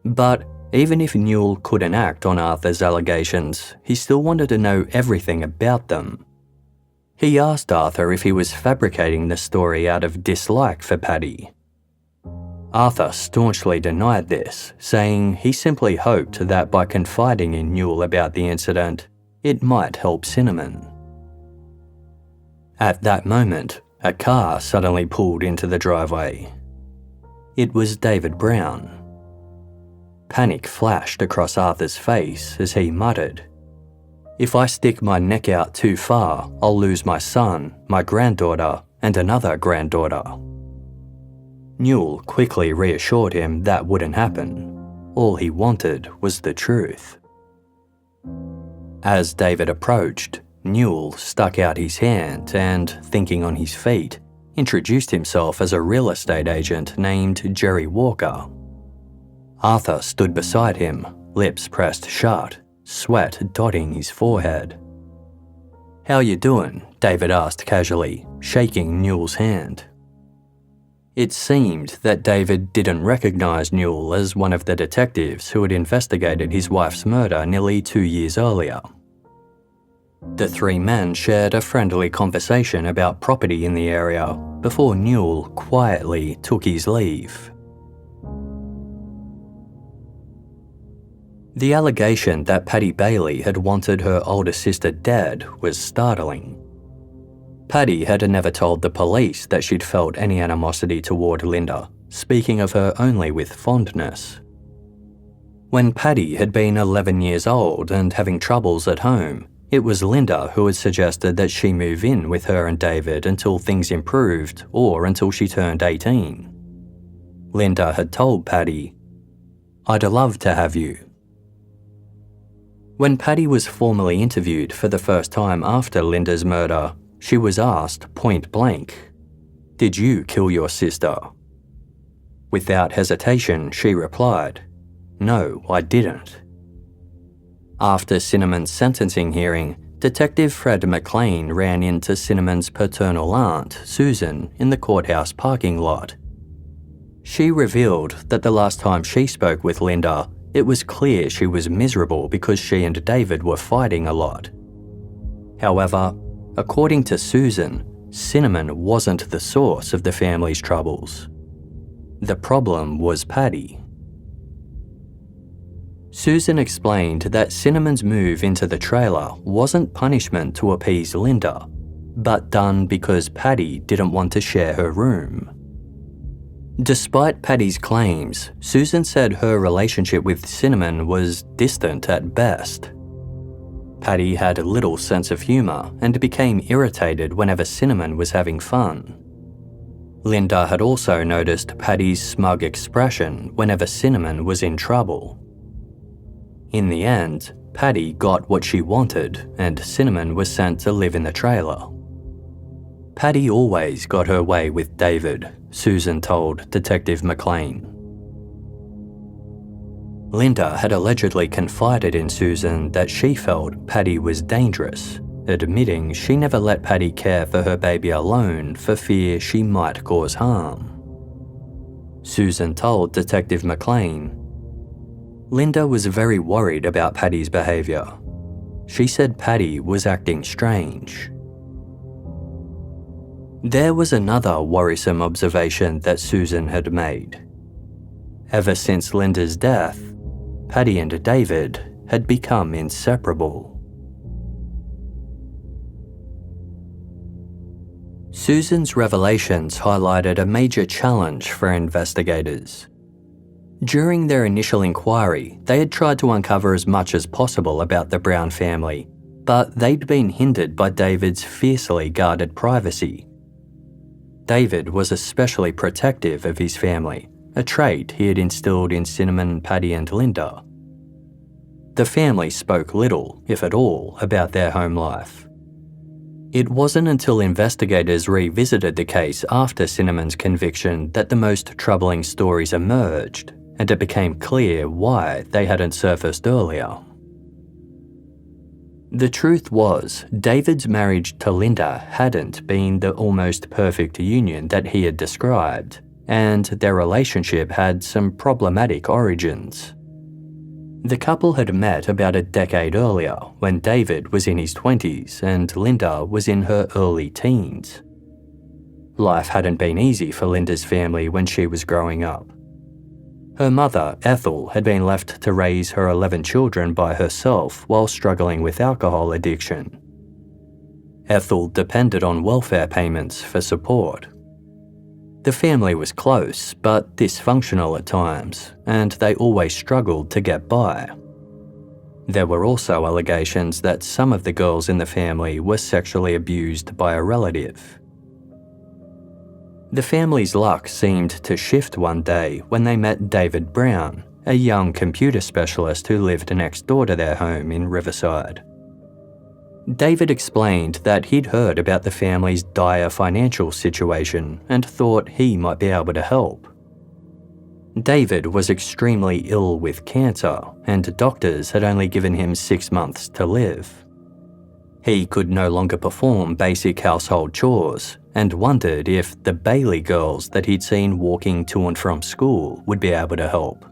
But even if Newell couldn't act on Arthur's allegations, he still wanted to know everything about them. He asked Arthur if he was fabricating the story out of dislike for Paddy. Arthur staunchly denied this, saying he simply hoped that by confiding in Newell about the incident, it might help Cinnamon. At that moment, a car suddenly pulled into the driveway. It was David Brown. Panic flashed across Arthur's face as he muttered, "If I stick my neck out too far, I'll lose my son, my granddaughter, and another granddaughter." Newell quickly reassured him that wouldn't happen. All he wanted was the truth. As David approached, Newell stuck out his hand and, thinking on his feet, introduced himself as a real estate agent named Jerry Walker. Arthur stood beside him, lips pressed shut, sweat dotting his forehead. "How you doing?" David asked casually, shaking Newell's hand. It seemed that David didn't recognise Newell as one of the detectives who had investigated his wife's murder nearly 2 years earlier. The three men shared a friendly conversation about property in the area before Newell quietly took his leave. The allegation that Paddy Bailey had wanted her older sister dead was startling. Paddy had never told the police that she'd felt any animosity toward Linda, speaking of her only with fondness. When Paddy had been 11 years old and having troubles at home, it was Linda who had suggested that she move in with her and David until things improved or until she turned 18. Linda had told Paddy, "I'd love to have you." When Paddy was formally interviewed for the first time after Linda's murder, she was asked point blank, "Did you kill your sister?" Without hesitation, she replied, "No, I didn't." After Cinnamon's sentencing hearing, Detective Fred McLean ran into Cinnamon's paternal aunt, Susan, in the courthouse parking lot. She revealed that the last time she spoke with Linda, it was clear she was miserable because she and David were fighting a lot. However, according to Susan, Cinnamon wasn't the source of the family's troubles. The problem was Paddy. Susan explained that Cinnamon's move into the trailer wasn't punishment to appease Linda, but done because Paddy didn't want to share her room. Despite Paddy's claims, Susan said her relationship with Cinnamon was distant at best. Paddy had little sense of humour and became irritated whenever Cinnamon was having fun. Linda had also noticed Paddy's smug expression whenever Cinnamon was in trouble. In the end, Paddy got what she wanted and Cinnamon was sent to live in the trailer. Paddy always got her way with David, Susan told Detective McLean. Linda had allegedly confided in Susan that she felt Paddy was dangerous, admitting she never let Paddy care for her baby alone for fear she might cause harm. Susan told Detective McLean, Linda was very worried about Paddy's behaviour. She said Paddy was acting strange. There was another worrisome observation that Susan had made. Ever since Linda's death, Paddy and David had become inseparable. Susan's revelations highlighted a major challenge for investigators. During their initial inquiry, they had tried to uncover as much as possible about the Brown family, but they'd been hindered by David's fiercely guarded privacy. David was especially protective of his family, a trait he had instilled in Cinnamon, Paddy and Linda. The family spoke little, if at all, about their home life. It wasn't until investigators revisited the case after Cinnamon's conviction that the most troubling stories emerged, and it became clear why they hadn't surfaced earlier. The truth was, David's marriage to Linda hadn't been the almost perfect union that he had described, and their relationship had some problematic origins. The couple had met about a decade earlier when David was in his 20s and Linda was in her early teens. Life hadn't been easy for Linda's family when she was growing up. Her mother, Ethel, had been left to raise her 11 children by herself while struggling with alcohol addiction. Ethel depended on welfare payments for support. The family was close, but dysfunctional at times, and they always struggled to get by. There were also allegations that some of the girls in the family were sexually abused by a relative. The family's luck seemed to shift one day when they met David Brown, a young computer specialist who lived next door to their home in Riverside. David explained that he'd heard about the family's dire financial situation and thought he might be able to help. David was extremely ill with cancer, and doctors had only given him 6 months to live. He could no longer perform basic household chores and wondered if the Bailey girls that he'd seen walking to and from school would be able to help.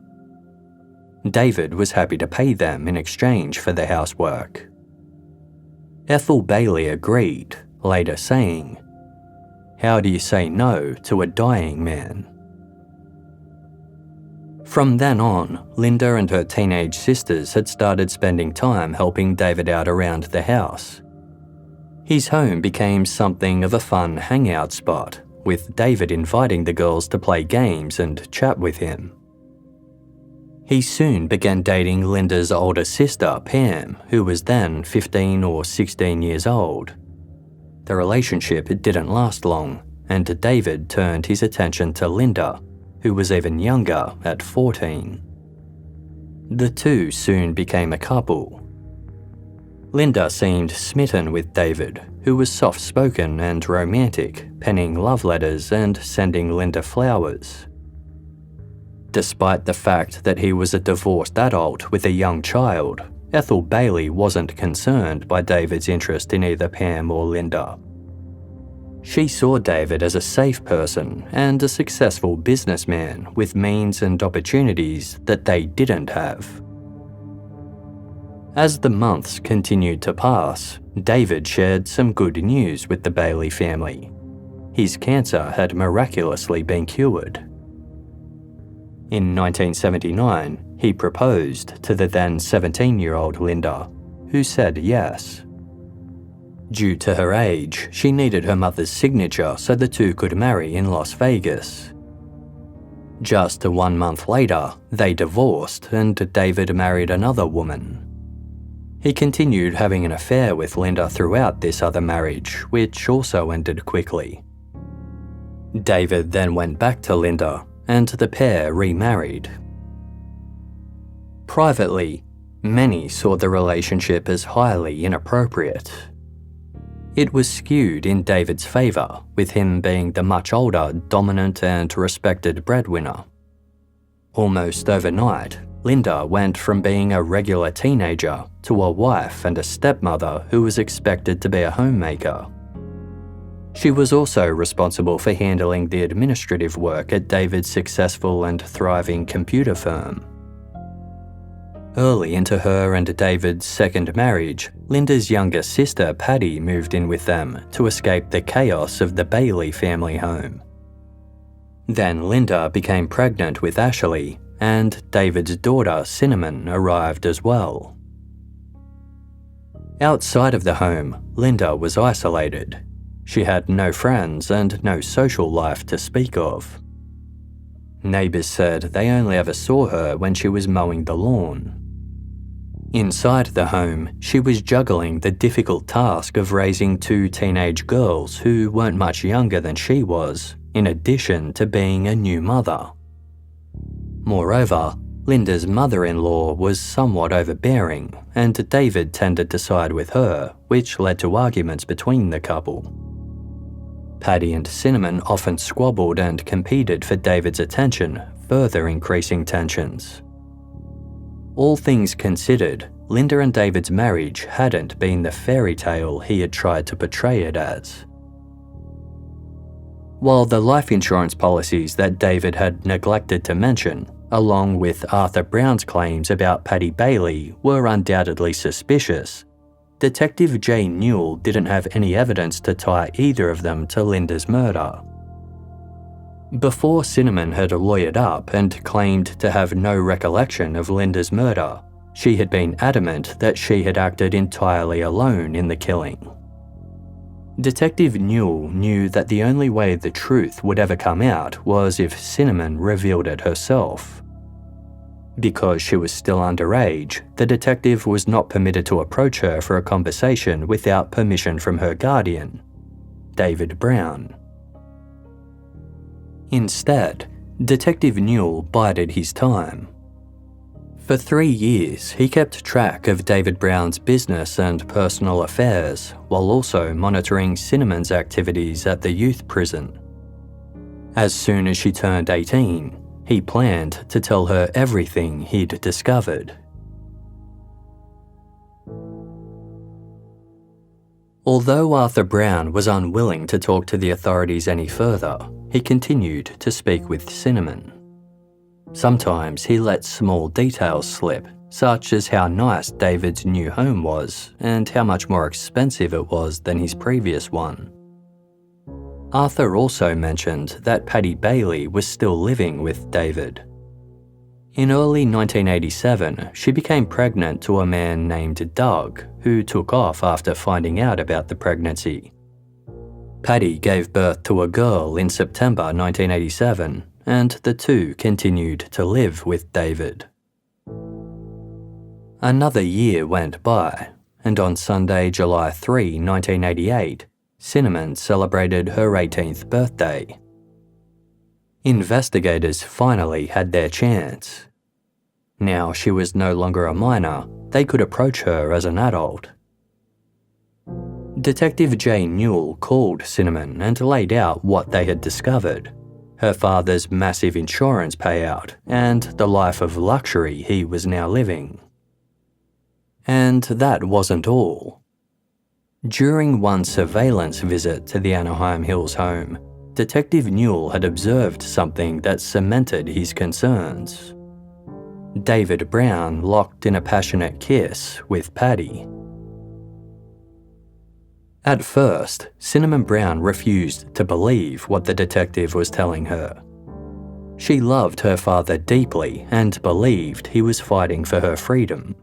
David was happy to pay them in exchange for the housework. Ethel Bailey agreed, later saying, "How do you say no to a dying man?" From then on, Linda and her teenage sisters had started spending time helping David out around the house. His home became something of a fun hangout spot, with David inviting the girls to play games and chat with him. He soon began dating Linda's older sister, Pam, who was then 15 or 16 years old. The relationship didn't last long, and David turned his attention to Linda, who was even younger at 14. The two soon became a couple. Linda seemed smitten with David, who was soft-spoken and romantic, penning love letters and sending Linda flowers. Despite the fact that he was a divorced adult with a young child, Ethel Bailey wasn't concerned by David's interest in either Pam or Linda. She saw David as a safe person and a successful businessman with means and opportunities that they didn't have. As the months continued to pass, David shared some good news with the Bailey family. His cancer had miraculously been cured. In 1979, he proposed to the then 17-year-old Linda, who said yes. Due to her age, she needed her mother's signature so the two could marry in Las Vegas. Just 1 month later, they divorced and David married another woman. He continued having an affair with Linda throughout this other marriage, which also ended quickly. David then went back to Linda, and the pair remarried. Privately, many saw the relationship as highly inappropriate. It was skewed in David's favour, with him being the much older, dominant and respected breadwinner. Almost overnight, Linda went from being a regular teenager to a wife and a stepmother who was expected to be a homemaker. She was also responsible for handling the administrative work at David's successful and thriving computer firm. Early into her and David's second marriage, Linda's younger sister Patty moved in with them to escape the chaos of the Bailey family home. Then Linda became pregnant with Ashley, and David's daughter Cinnamon arrived as well. Outside of the home, Linda was isolated. She had no friends and no social life to speak of. Neighbours said they only ever saw her when she was mowing the lawn. Inside the home, she was juggling the difficult task of raising 2 teenage girls who weren't much younger than she was, in addition to being a new mother. Moreover, Linda's mother-in-law was somewhat overbearing, and David tended to side with her, which led to arguments between the couple. Patty and Cinnamon often squabbled and competed for David's attention, further increasing tensions. All things considered, Linda and David's marriage hadn't been the fairy tale he had tried to portray it as. While the life insurance policies that David had neglected to mention, along with Arthur Brown's claims about Patty Bailey, were undoubtedly suspicious, Detective J. Newell didn't have any evidence to tie either of them to Linda's murder. Before Cinnamon had lawyered up and claimed to have no recollection of Linda's murder, she had been adamant that she had acted entirely alone in the killing. Detective Newell knew that the only way the truth would ever come out was if Cinnamon revealed it herself. Because she was still underage, the detective was not permitted to approach her for a conversation without permission from her guardian, David Brown. Instead, Detective Newell bided his time. For 3 years, he kept track of David Brown's business and personal affairs, while also monitoring Cinnamon's activities at the youth prison. As soon as she turned 18, he planned to tell her everything he'd discovered. Although Arthur Brown was unwilling to talk to the authorities any further, he continued to speak with Cinnamon. Sometimes he let small details slip, such as how nice David's new home was and how much more expensive it was than his previous one. Arthur also mentioned that Patty Bailey was still living with David. In early 1987, she became pregnant to a man named Doug, who took off after finding out about the pregnancy. Patty gave birth to a girl in September 1987, and the two continued to live with David. Another year went by, and on Sunday, July 3, 1988, Cinnamon celebrated her 18th birthday. Investigators finally had their chance. Now she was no longer a minor, they could approach her as an adult. Detective J. Newell called Cinnamon and laid out what they had discovered: her father's massive insurance payout and the life of luxury he was now living. And that wasn't all. During one surveillance visit to the Anaheim Hills home, Detective Newell had observed something that cemented his concerns. David Brown locked in a passionate kiss with Patty. At first, Cinnamon Brown refused to believe what the detective was telling her. She loved her father deeply and believed he was fighting for her freedom.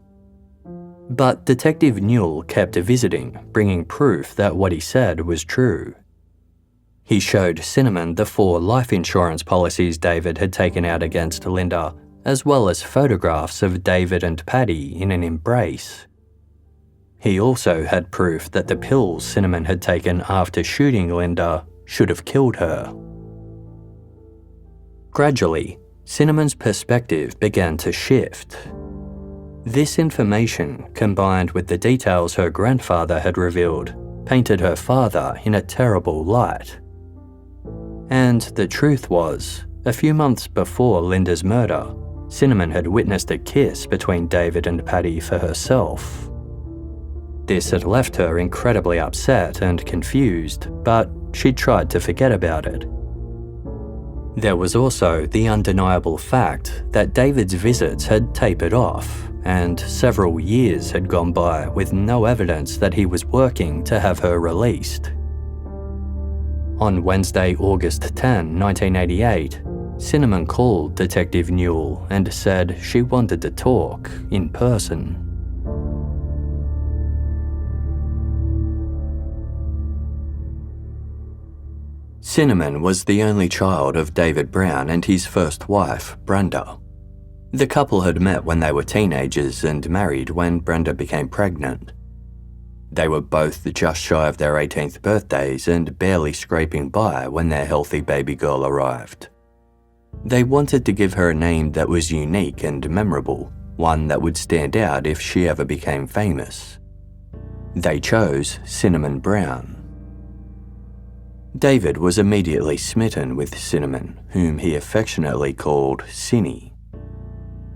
But Detective Newell kept visiting, bringing proof that what he said was true. He showed Cinnamon the 4 life insurance policies David had taken out against Linda, as well as photographs of David and Patty in an embrace. He also had proof that the pills Cinnamon had taken after shooting Linda should have killed her. Gradually, Cinnamon's perspective began to shift. This information, combined with the details her grandfather had revealed, painted her father in a terrible light. And the truth was, a few months before Linda's murder, Cinnamon had witnessed a kiss between David and Patty for herself. This had left her incredibly upset and confused, but she tried to forget about it. There was also the undeniable fact that David's visits had tapered off, and several years had gone by with no evidence that he was working to have her released. On Wednesday, August 10, 1988, Cinnamon called Detective Newell and said she wanted to talk in person. Cinnamon was the only child of David Brown and his first wife, Brenda. The couple had met when they were teenagers and married when Brenda became pregnant. They were both just shy of their 18th birthdays and barely scraping by when their healthy baby girl arrived. They wanted to give her a name that was unique and memorable, one that would stand out if she ever became famous. They chose Cinnamon Brown. David was immediately smitten with Cinnamon, whom he affectionately called Cinny.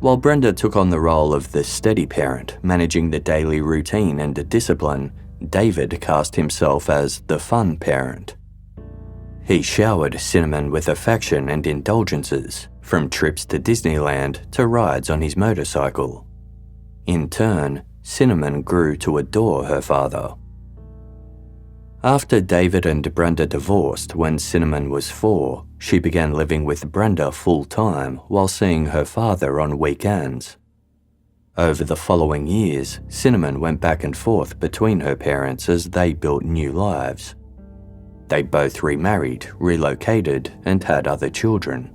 While Brenda took on the role of the steady parent, managing the daily routine and discipline, David cast himself as the fun parent. He showered Cinnamon with affection and indulgences, from trips to Disneyland to rides on his motorcycle. In turn, Cinnamon grew to adore her father. After David and Brenda divorced when Cinnamon was 4, she began living with Brenda full-time while seeing her father on weekends. Over the following years, Cinnamon went back and forth between her parents as they built new lives. They both remarried, relocated, and had other children.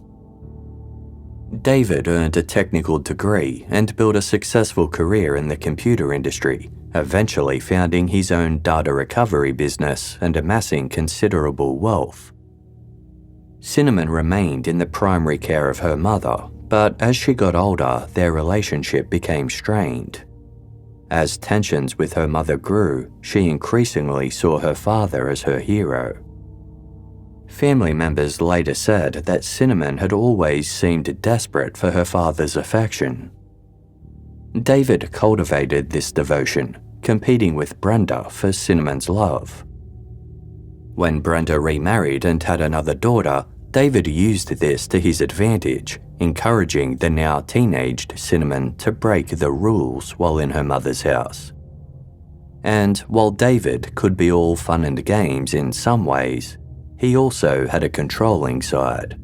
David earned a technical degree and built a successful career in the computer industry, eventually founding his own data recovery business and amassing considerable wealth. Cinnamon remained in the primary care of her mother, but as she got older, their relationship became strained. As tensions with her mother grew, she increasingly saw her father as her hero. Family members later said that Cinnamon had always seemed desperate for her father's affection. David cultivated this devotion, competing with Brenda for Cinnamon's love. When Brenda remarried and had another daughter, David used this to his advantage, encouraging the now teenaged Cinnamon to break the rules while in her mother's house. And while David could be all fun and games in some ways, he also had a controlling side.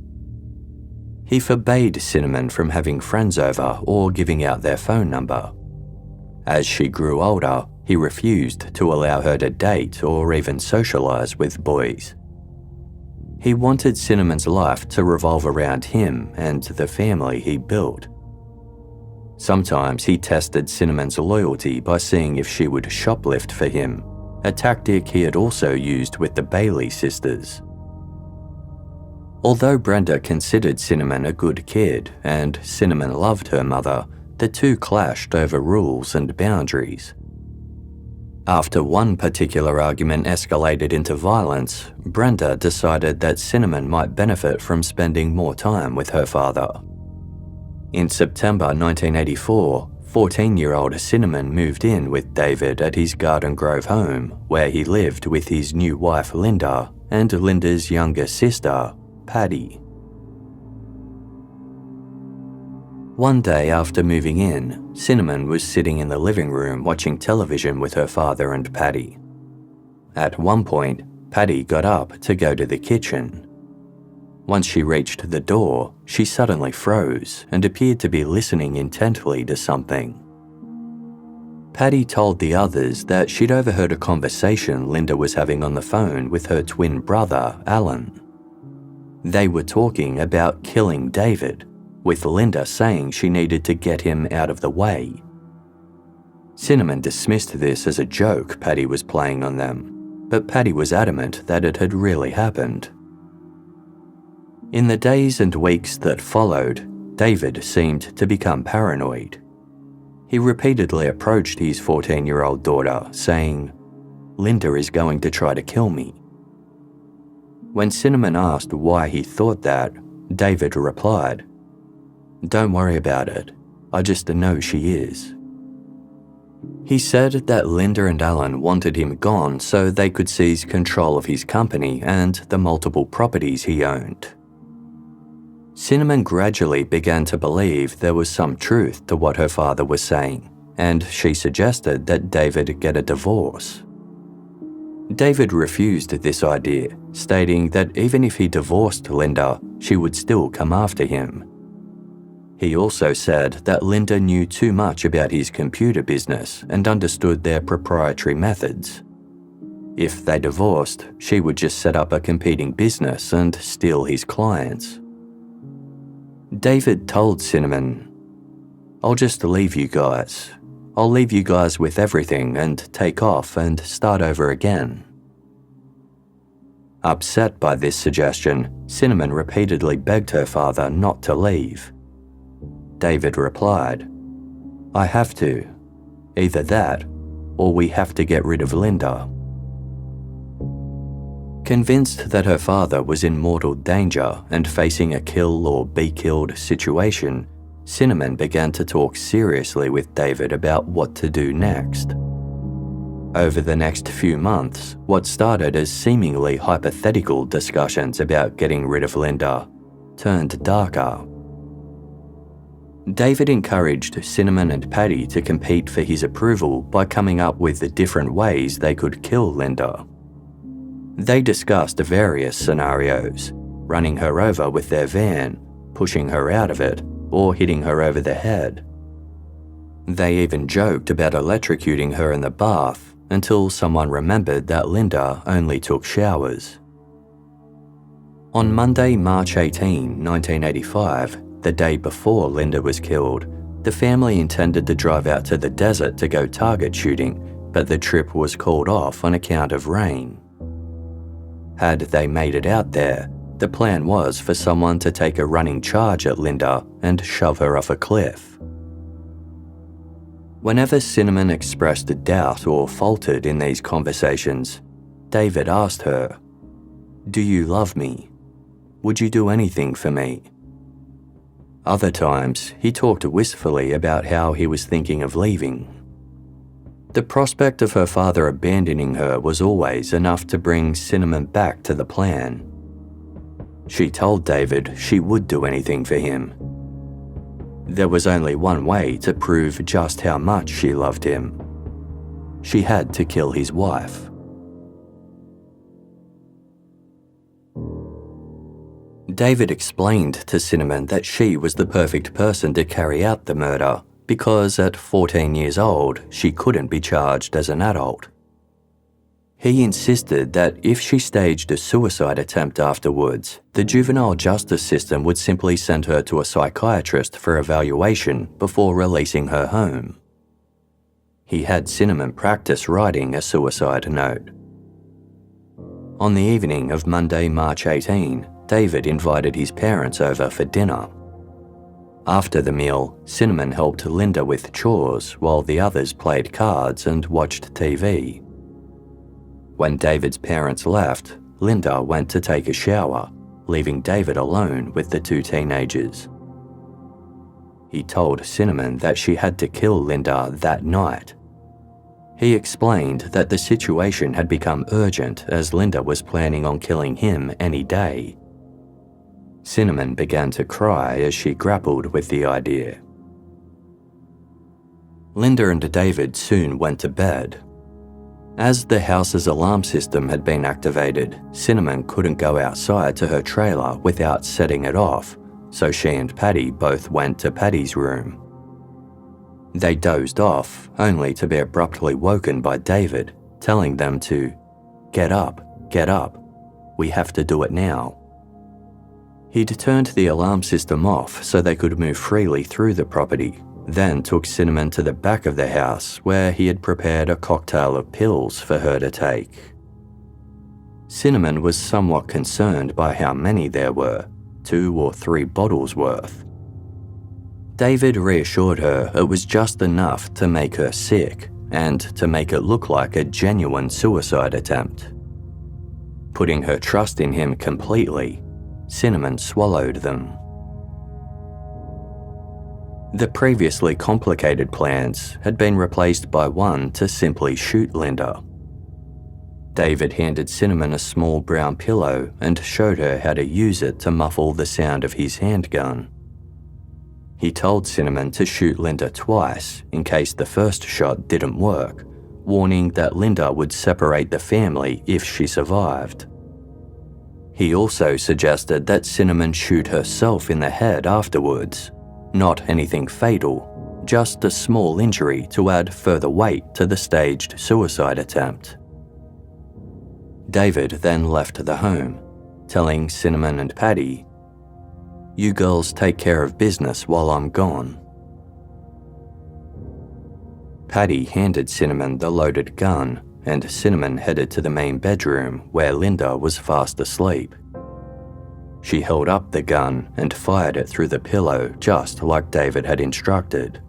He forbade Cinnamon from having friends over or giving out their phone number. As she grew older, he refused to allow her to date or even socialize with boys. He wanted Cinnamon's life to revolve around him and the family he built. Sometimes he tested Cinnamon's loyalty by seeing if she would shoplift for him, a tactic he had also used with the Bailey sisters. Although Brenda considered Cinnamon a good kid and Cinnamon loved her mother, the two clashed over rules and boundaries. After one particular argument escalated into violence, Brenda decided that Cinnamon might benefit from spending more time with her father. In September 1984, 14-year-old Cinnamon moved in with David at his Garden Grove home, where he lived with his new wife Linda and Linda's younger sister, Patty. One day after moving in, Cinnamon was sitting in the living room watching television with her father and Patty. At one point, Patty got up to go to the kitchen. Once she reached the door, she suddenly froze and appeared to be listening intently to something. Patty told the others that she'd overheard a conversation Linda was having on the phone with her twin brother, Alan. They were talking about killing David, with Linda saying she needed to get him out of the way. Cinnamon dismissed this as a joke Patty was playing on them, but Patty was adamant that it had really happened. In the days and weeks that followed, David seemed to become paranoid. He repeatedly approached his 14-year-old daughter, saying, "Linda is going to try to kill me." When Cinnamon asked why he thought that, David replied, "Don't worry about it. I just know she is." He said that Linda and Alan wanted him gone so they could seize control of his company and the multiple properties he owned. Cinnamon gradually began to believe there was some truth to what her father was saying, and she suggested that David get a divorce. David refused this idea, stating that even if he divorced Linda, she would still come after him. He also said that Linda knew too much about his computer business and understood their proprietary methods. If they divorced, she would just set up a competing business and steal his clients. David told Cinnamon, "I'll just leave you guys. I'll leave you guys with everything and take off and start over again." Upset by this suggestion, Cinnamon repeatedly begged her father not to leave. David replied, "I have to. Either that, or we have to get rid of Linda." Convinced that her father was in mortal danger and facing a kill or be killed situation, Cinnamon began to talk seriously with David about what to do next. Over the next few months, what started as seemingly hypothetical discussions about getting rid of Linda turned darker. David encouraged Cinnamon and Patty to compete for his approval by coming up with the different ways they could kill Linda. They discussed various scenarios, running her over with their van, pushing her out of it, or hitting her over the head. They even joked about electrocuting her in the bath until someone remembered that Linda only took showers. On Monday, March 18, 1985, the day before Linda was killed, the family intended to drive out to the desert to go target shooting, but the trip was called off on account of rain. Had they made it out there, the plan was for someone to take a running charge at Linda and shove her off a cliff. Whenever Cinnamon expressed a doubt or faltered in these conversations, David asked her, "Do you love me? Would you do anything for me?" Other times, he talked wistfully about how he was thinking of leaving. The prospect of her father abandoning her was always enough to bring Cinnamon back to the plan. She told David she would do anything for him. There was only one way to prove just how much she loved him. She had to kill his wife. David explained to Cinnamon that she was the perfect person to carry out the murder because at 14 years old, she couldn't be charged as an adult. He insisted that if she staged a suicide attempt afterwards, the juvenile justice system would simply send her to a psychiatrist for evaluation before releasing her home. He had Cinnamon practice writing a suicide note. On the evening of Monday, March 18, David invited his parents over for dinner. After the meal, Cinnamon helped Linda with chores while the others played cards and watched TV. When David's parents left, Linda went to take a shower, leaving David alone with the two teenagers. He told Cinnamon that she had to kill Linda that night. He explained that the situation had become urgent as Linda was planning on killing him any day. Cinnamon began to cry as she grappled with the idea. Linda and David soon went to bed. As the house's alarm system had been activated, Cinnamon couldn't go outside to her trailer without setting it off, so she and Paddy both went to Paddy's room. They dozed off, only to be abruptly woken by David, telling them to, get up, we have to do it now." He'd turned the alarm system off so they could move freely through the property, then took Cinnamon to the back of the house where he had prepared a cocktail of pills for her to take. Cinnamon was somewhat concerned by how many there were, 2 or 3 bottles worth. David reassured her it was just enough to make her sick and to make it look like a genuine suicide attempt. Putting her trust in him completely, Cinnamon swallowed them. The previously complicated plans had been replaced by one to simply shoot Linda. David handed Cinnamon a small brown pillow and showed her how to use it to muffle the sound of his handgun. He told Cinnamon to shoot Linda twice in case the first shot didn't work, warning that Linda would separate the family if she survived. He also suggested that Cinnamon shoot herself in the head afterwards. Not anything fatal, just a small injury to add further weight to the staged suicide attempt. David then left the home, telling Cinnamon and Paddy, "You girls take care of business while I'm gone." Paddy handed Cinnamon the loaded gun, and Cinnamon headed to the main bedroom where Linda was fast asleep. She held up the gun and fired it through the pillow just like David had instructed.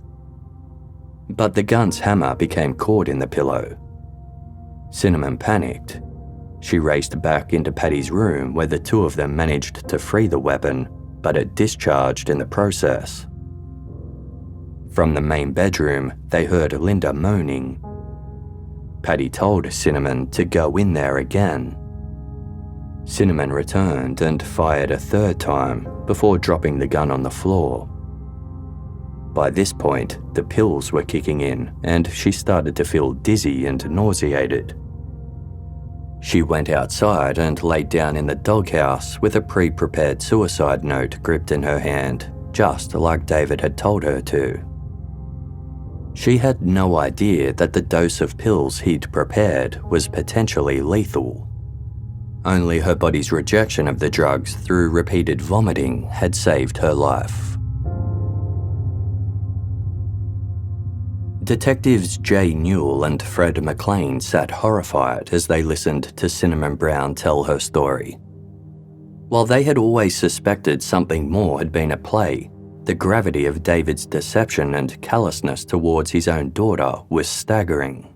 But the gun's hammer became caught in the pillow. Cinnamon panicked. She raced back into Paddy's room where the two of them managed to free the weapon, but it discharged in the process. From the main bedroom, they heard Linda moaning. Paddy told Cinnamon to go in there again. Cinnamon returned and fired a third time before dropping the gun on the floor. By this point, the pills were kicking in and she started to feel dizzy and nauseated. She went outside and laid down in the doghouse with a pre-prepared suicide note gripped in her hand, just like David had told her to. She had no idea that the dose of pills he'd prepared was potentially lethal. Only her body's rejection of the drugs through repeated vomiting had saved her life. Detectives Jay Newell and Fred McLean sat horrified as they listened to Cinnamon Brown tell her story. While they had always suspected something more had been at play, the gravity of David's deception and callousness towards his own daughter was staggering.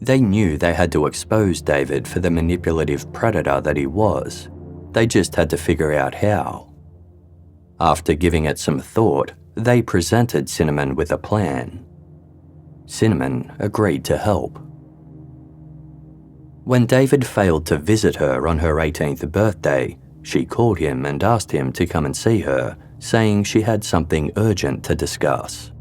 They knew they had to expose David for the manipulative predator that he was. They just had to figure out how. After giving it some thought, they presented Cinnamon with a plan. Cinnamon agreed to help. When David failed to visit her on her 18th birthday, she called him and asked him to come and see her, saying she had something urgent to discuss.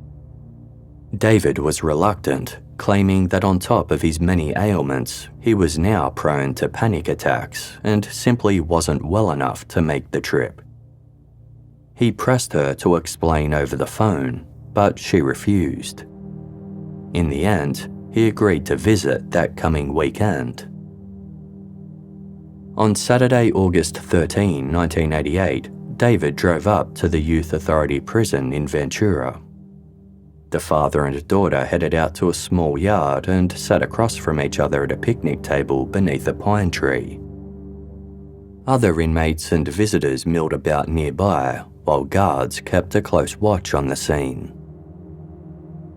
David was reluctant, claiming that on top of his many ailments, he was now prone to panic attacks and simply wasn't well enough to make the trip. He pressed her to explain over the phone, but she refused. In the end, he agreed to visit that coming weekend. On Saturday, August 13, 1988, David drove up to the Youth Authority prison in Ventura. The father and daughter headed out to a small yard and sat across from each other at a picnic table beneath a pine tree. Other inmates and visitors milled about nearby, while guards kept a close watch on the scene.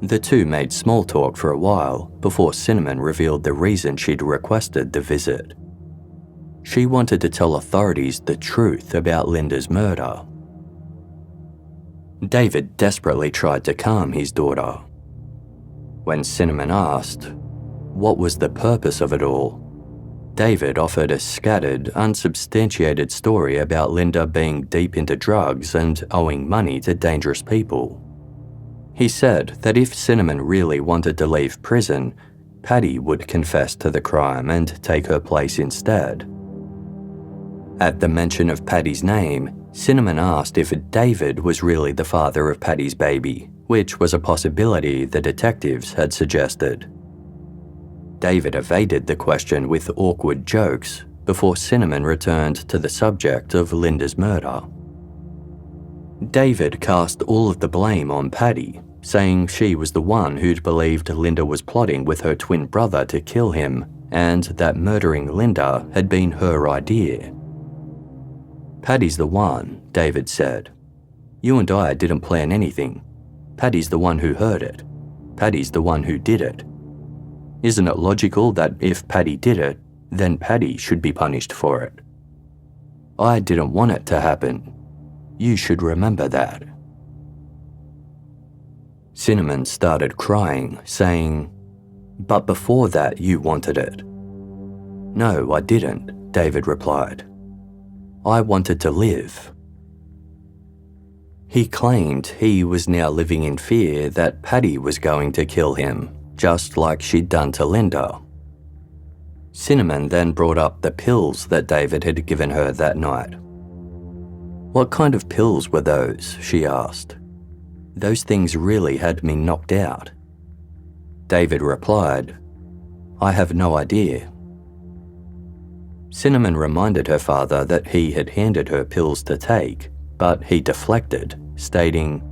The two made small talk for a while before Cinnamon revealed the reason she'd requested the visit. She wanted to tell authorities the truth about Linda's murder. David desperately tried to calm his daughter. When Cinnamon asked, what was the purpose of it all, David offered a scattered, unsubstantiated story about Linda being deep into drugs and owing money to dangerous people. He said that if Cinnamon really wanted to leave prison, Paddy would confess to the crime and take her place instead. At the mention of Paddy's name, Cinnamon asked if David was really the father of Paddy's baby, which was a possibility the detectives had suggested. David evaded the question with awkward jokes before Cinnamon returned to the subject of Linda's murder. David cast all of the blame on Paddy, saying she was the one who'd believed Linda was plotting with her twin brother to kill him, and that murdering Linda had been her idea. Paddy's the one, David said. You and I didn't plan anything. Paddy's the one who heard it. Paddy's the one who did it. Isn't it logical that if Paddy did it, then Paddy should be punished for it? I didn't want it to happen. You should remember that. Cinnamon started crying, saying, But before that you wanted it. No, I didn't, David replied. I wanted to live. He claimed he was now living in fear that Paddy was going to kill him, just like she'd done to Linda. Cinnamon then brought up the pills that David had given her that night. What kind of pills were those? She asked. Those things really had me knocked out. David replied, I have no idea. Cinnamon reminded her father that he had handed her pills to take, but he deflected, stating,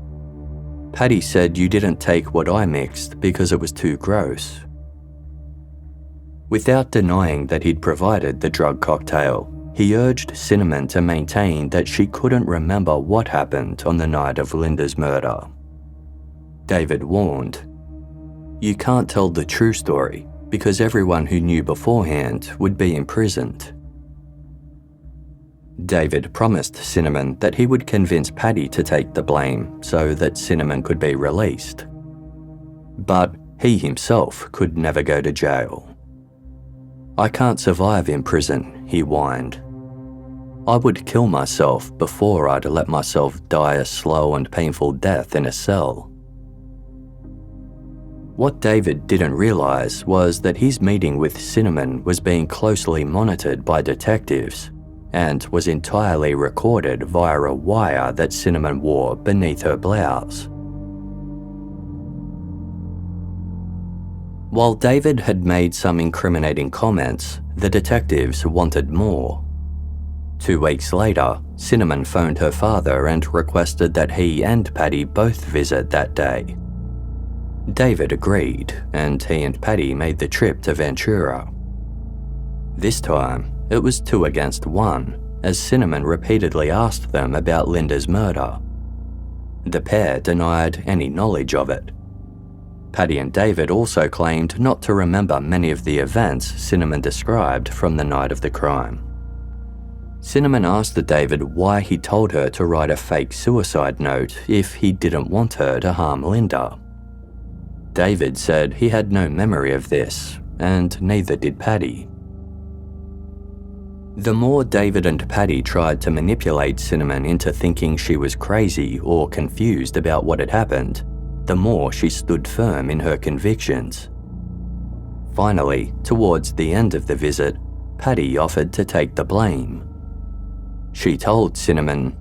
Paddy said you didn't take what I mixed because it was too gross. Without denying that he'd provided the drug cocktail, he urged Cinnamon to maintain that she couldn't remember what happened on the night of Linda's murder. David warned, You can't tell the true story because everyone who knew beforehand would be imprisoned. David promised Cinnamon that he would convince Paddy to take the blame so that Cinnamon could be released. But he himself could never go to jail. I can't survive in prison, he whined. I would kill myself before I'd let myself die a slow and painful death in a cell. What David didn't realise was that his meeting with Cinnamon was being closely monitored by detectives and was entirely recorded via a wire that Cinnamon wore beneath her blouse. While David had made some incriminating comments, the detectives wanted more. 2 weeks later, Cinnamon phoned her father and requested that he and Paddy both visit that day. David agreed, and he and Paddy made the trip to Ventura. This time, it was 2 against 1, as Cinnamon repeatedly asked them about Linda's murder. The pair denied any knowledge of it. Paddy and David also claimed not to remember many of the events Cinnamon described from the night of the crime. Cinnamon asked David why he told her to write a fake suicide note if he didn't want her to harm Linda. David said he had no memory of this, and neither did Paddy. The more David and Paddy tried to manipulate Cinnamon into thinking she was crazy or confused about what had happened, the more she stood firm in her convictions. Finally, towards the end of the visit, Paddy offered to take the blame. She told Cinnamon,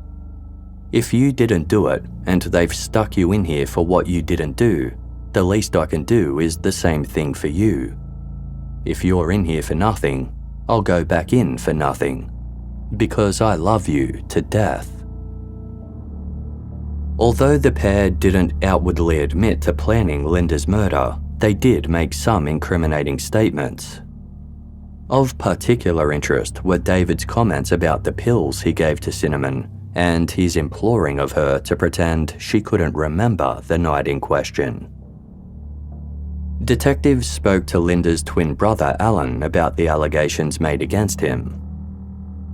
If you didn't do it and they've stuck you in here for what you didn't do, the least I can do is the same thing for you. If you're in here for nothing, I'll go back in for nothing, because I love you to death. Although the pair didn't outwardly admit to planning Linda's murder, they did make some incriminating statements. Of particular interest were David's comments about the pills he gave to Cinnamon and his imploring of her to pretend she couldn't remember the night in question. Detectives spoke to Linda's twin brother Alan about the allegations made against him.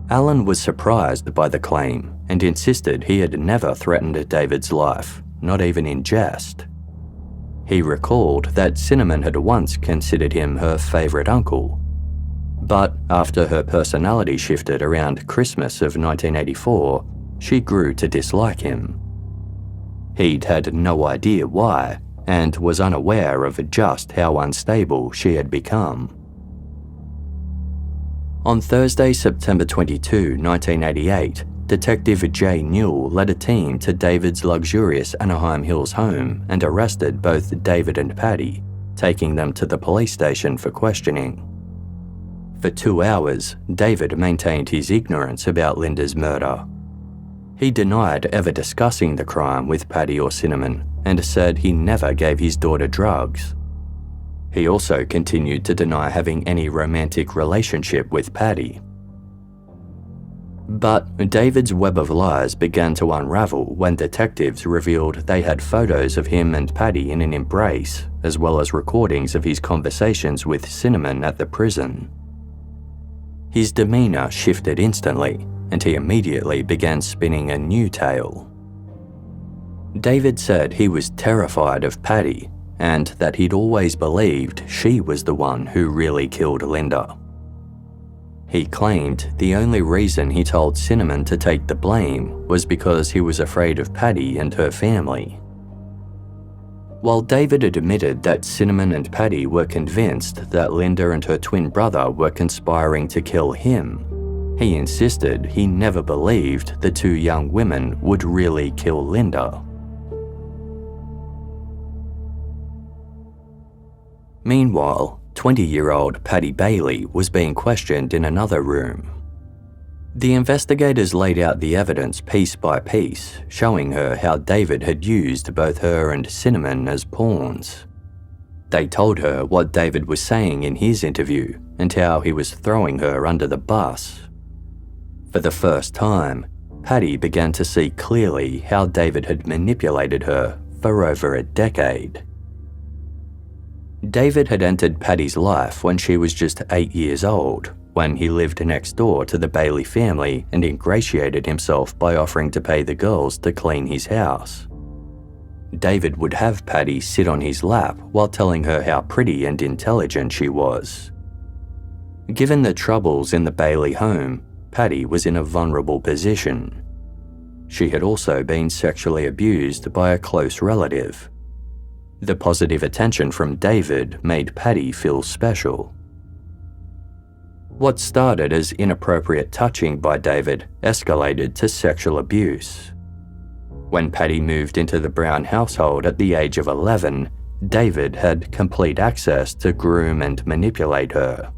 Alan was surprised by the claim and insisted he had never threatened David's life, not even in jest. He recalled that Cinnamon had once considered him her favourite uncle, but after her personality shifted around Christmas of 1984, she grew to dislike him. He'd had no idea why, and was unaware of just how unstable she had become. On Thursday, September 22, 1988, Detective Jay Newell led a team to David's luxurious Anaheim Hills home and arrested both David and Patty, taking them to the police station for questioning. For 2 hours, David maintained his ignorance about Linda's murder. He denied ever discussing the crime with Patty or Cinnamon and said he never gave his daughter drugs. He also continued to deny having any romantic relationship with Patty. But David's web of lies began to unravel when detectives revealed they had photos of him and Patty in an embrace, as well as recordings of his conversations with Cinnamon at the prison. His demeanour shifted instantly, and he immediately began spinning a new tale. David said he was terrified of Patty, and that he'd always believed she was the one who really killed Linda. He claimed the only reason he told Cinnamon to take the blame was because he was afraid of Patty and her family. While David admitted that Cinnamon and Patty were convinced that Linda and her twin brother were conspiring to kill him, he insisted he never believed the two young women would really kill Linda. Meanwhile, 20-year-old Patty Bailey was being questioned in another room. The investigators laid out the evidence piece by piece, showing her how David had used both her and Cinnamon as pawns. They told her what David was saying in his interview and how he was throwing her under the bus. For the first time, Patty began to see clearly how David had manipulated her for over a decade. David had entered Patty's life when she was just 8 years old, when he lived next door to the Bailey family and ingratiated himself by offering to pay the girls to clean his house. David would have Patty sit on his lap while telling her how pretty and intelligent she was. Given the troubles in the Bailey home, Patty was in a vulnerable position. She had also been sexually abused by a close relative. The positive attention from David made Patty feel special. What started as inappropriate touching by David escalated to sexual abuse. When Patty moved into the Brown household at the age of 11, David had complete access to groom and manipulate her.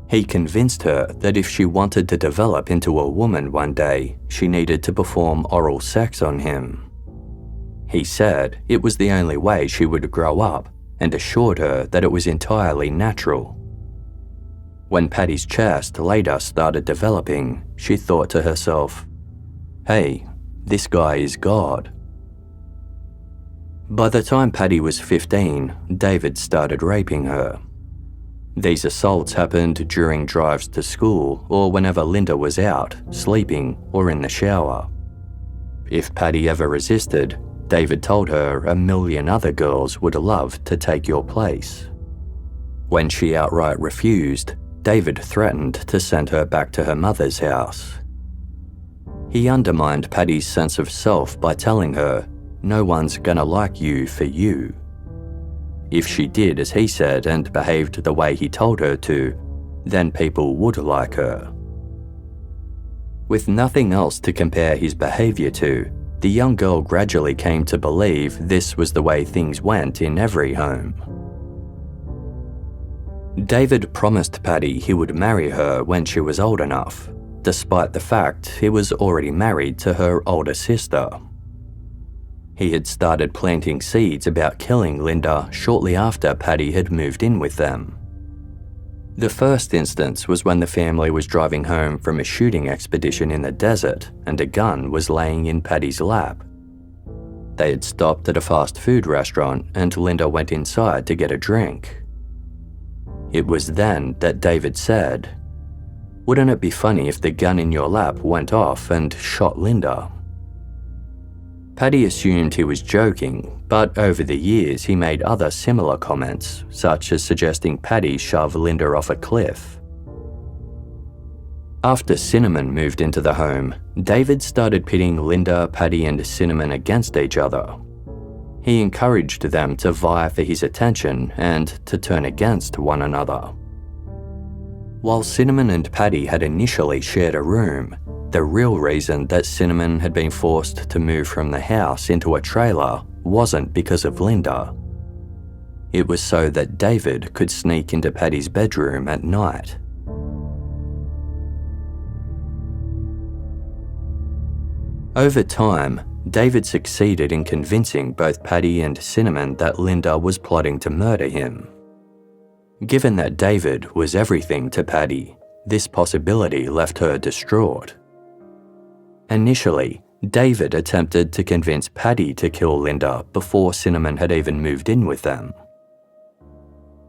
He convinced her that if she wanted to develop into a woman one day, she needed to perform oral sex on him. He said it was the only way she would grow up and assured her that it was entirely natural. When Patty's chest later started developing, she thought to herself, "Hey, this guy is God." By the time Patty was 15, David started raping her. These assaults happened during drives to school or whenever Linda was out, sleeping, or in the shower. If Patty ever resisted, David told her a million other girls would love to take your place. When she outright refused, David threatened to send her back to her mother's house. He undermined Patty's sense of self by telling her, "No one's gonna like you for you." If she did as he said and behaved the way he told her to, then people would like her. With nothing else to compare his behavior to, the young girl gradually came to believe this was the way things went in every home. David promised Patty he would marry her when she was old enough, despite the fact he was already married to her older sister. He had started planting seeds about killing Linda shortly after Patty had moved in with them. The first instance was when the family was driving home from a shooting expedition in the desert and a gun was laying in Patty's lap. They had stopped at a fast food restaurant and Linda went inside to get a drink. It was then that David said, Wouldn't it be funny if the gun in your lap went off and shot Linda? Paddy assumed he was joking, but over the years he made other similar comments, such as suggesting Paddy shove Linda off a cliff. After Cinnamon moved into the home, David started pitting Linda, Paddy and Cinnamon against each other. He encouraged them to vie for his attention and to turn against one another. While Cinnamon and Paddy had initially shared a room, the real reason that Cinnamon had been forced to move from the house into a trailer wasn't because of Linda. It was so that David could sneak into Paddy's bedroom at night. Over time, David succeeded in convincing both Paddy and Cinnamon that Linda was plotting to murder him. Given that David was everything to Paddy, this possibility left her distraught. Initially, David attempted to convince Paddy to kill Linda before Cinnamon had even moved in with them.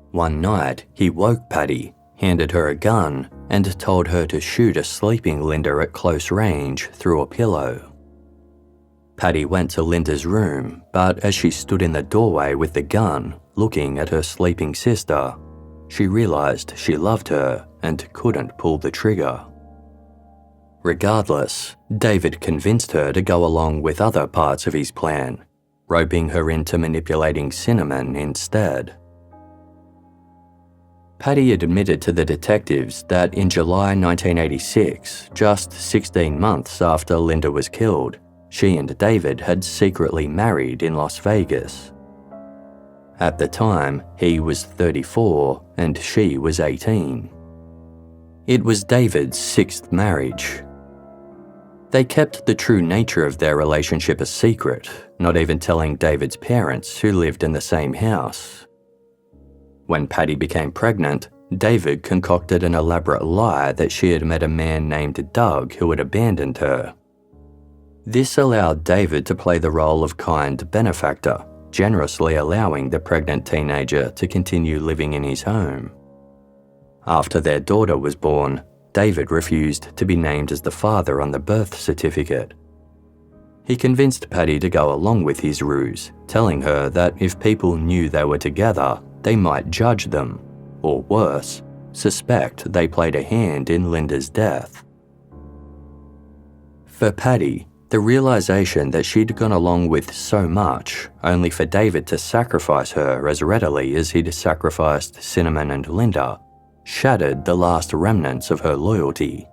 One night, he woke Paddy, handed her a gun, and told her to shoot a sleeping Linda at close range through a pillow. Paddy went to Linda's room, but as she stood in the doorway with the gun, looking at her sleeping sister, she realized she loved her and couldn't pull the trigger. Regardless, David convinced her to go along with other parts of his plan, roping her into manipulating Cinnamon instead. Paddy admitted to the detectives that in July 1986, just 16 months after Linda was killed, she and David had secretly married in Las Vegas. At the time, he was 34 and she was 18. It was David's sixth marriage. They kept the true nature of their relationship a secret, not even telling David's parents who lived in the same house. When Paddy became pregnant, David concocted an elaborate lie that she had met a man named Doug who had abandoned her. This allowed David to play the role of kind benefactor, generously allowing the pregnant teenager to continue living in his home. After their daughter was born, David refused to be named as the father on the birth certificate. He convinced Paddy to go along with his ruse, telling her that if people knew they were together, they might judge them, or worse, suspect they played a hand in Linda's death. For Paddy, the realization that she'd gone along with so much, only for David to sacrifice her as readily as he'd sacrificed Cinnamon and Linda, shattered the last remnants of her loyalty.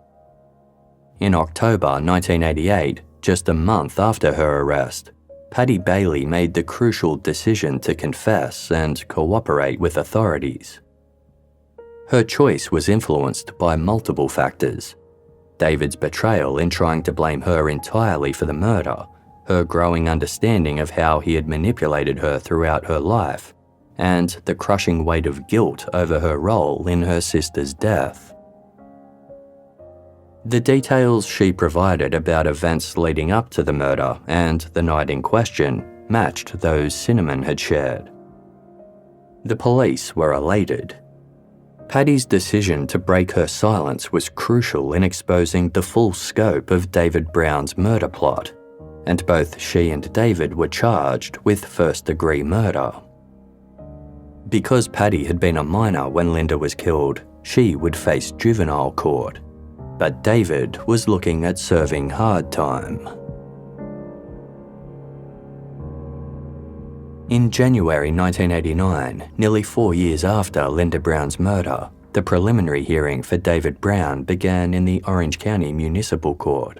In October 1988, just a month after her arrest, Paddy Bailey made the crucial decision to confess and cooperate with authorities. Her choice was influenced by multiple factors: David's betrayal in trying to blame her entirely for the murder, her growing understanding of how he had manipulated her throughout her life, and the crushing weight of guilt over her role in her sister's death. The details she provided about events leading up to the murder and the night in question matched those Cinnamon had shared. The police were elated. Paddy's decision to break her silence was crucial in exposing the full scope of David Brown's murder plot, and both she and David were charged with first-degree murder. Because Paddy had been a minor when Linda was killed, she would face juvenile court, but David was looking at serving hard time. In January 1989, nearly 4 years after Linda Brown's murder, the preliminary hearing for David Brown began in the Orange County Municipal Court.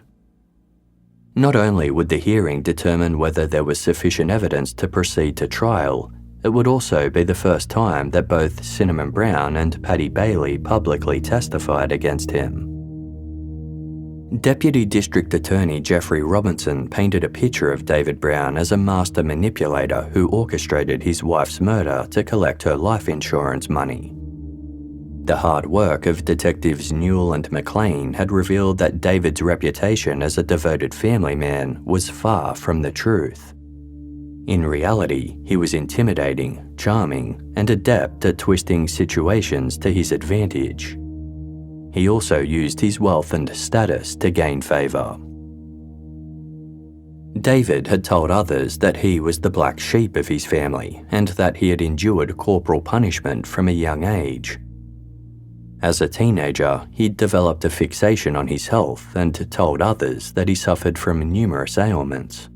Not only would the hearing determine whether there was sufficient evidence to proceed to trial, it would also be the first time that both Cinnamon Brown and Paddy Bailey publicly testified against him. Deputy District Attorney Jeffrey Robinson painted a picture of David Brown as a master manipulator who orchestrated his wife's murder to collect her life insurance money. The hard work of Detectives Newell and McLean had revealed that David's reputation as a devoted family man was far from the truth. In reality, he was intimidating, charming, and adept at twisting situations to his advantage. He also used his wealth and status to gain favour. David had told others that he was the black sheep of his family and that he had endured corporal punishment from a young age. As a teenager, he'd developed a fixation on his health and told others that he suffered from numerous ailments.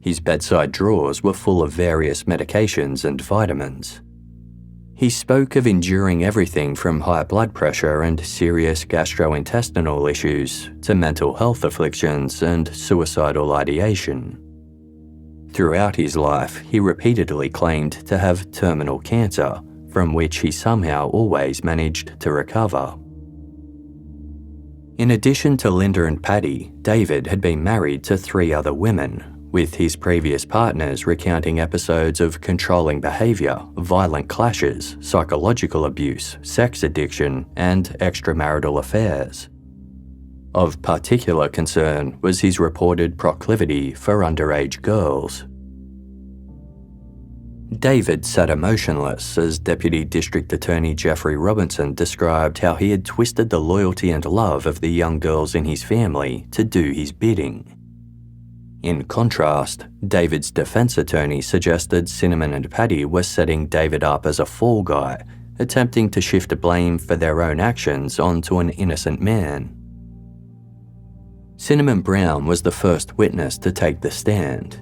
His bedside drawers were full of various medications and vitamins. He spoke of enduring everything from high blood pressure and serious gastrointestinal issues to mental health afflictions and suicidal ideation. Throughout his life, he repeatedly claimed to have terminal cancer, from which he somehow always managed to recover. In addition to Linda and Paddy, David had been married to 3 other women, with his previous partners recounting episodes of controlling behaviour, violent clashes, psychological abuse, sex addiction, and extramarital affairs. Of particular concern was his reported proclivity for underage girls. David sat emotionless as Deputy District Attorney Jeffrey Robinson described how he had twisted the loyalty and love of the young girls in his family to do his bidding. In contrast, David's defence attorney suggested Cinnamon and Paddy were setting David up as a fall guy, attempting to shift blame for their own actions onto an innocent man. Cinnamon Brown was the first witness to take the stand.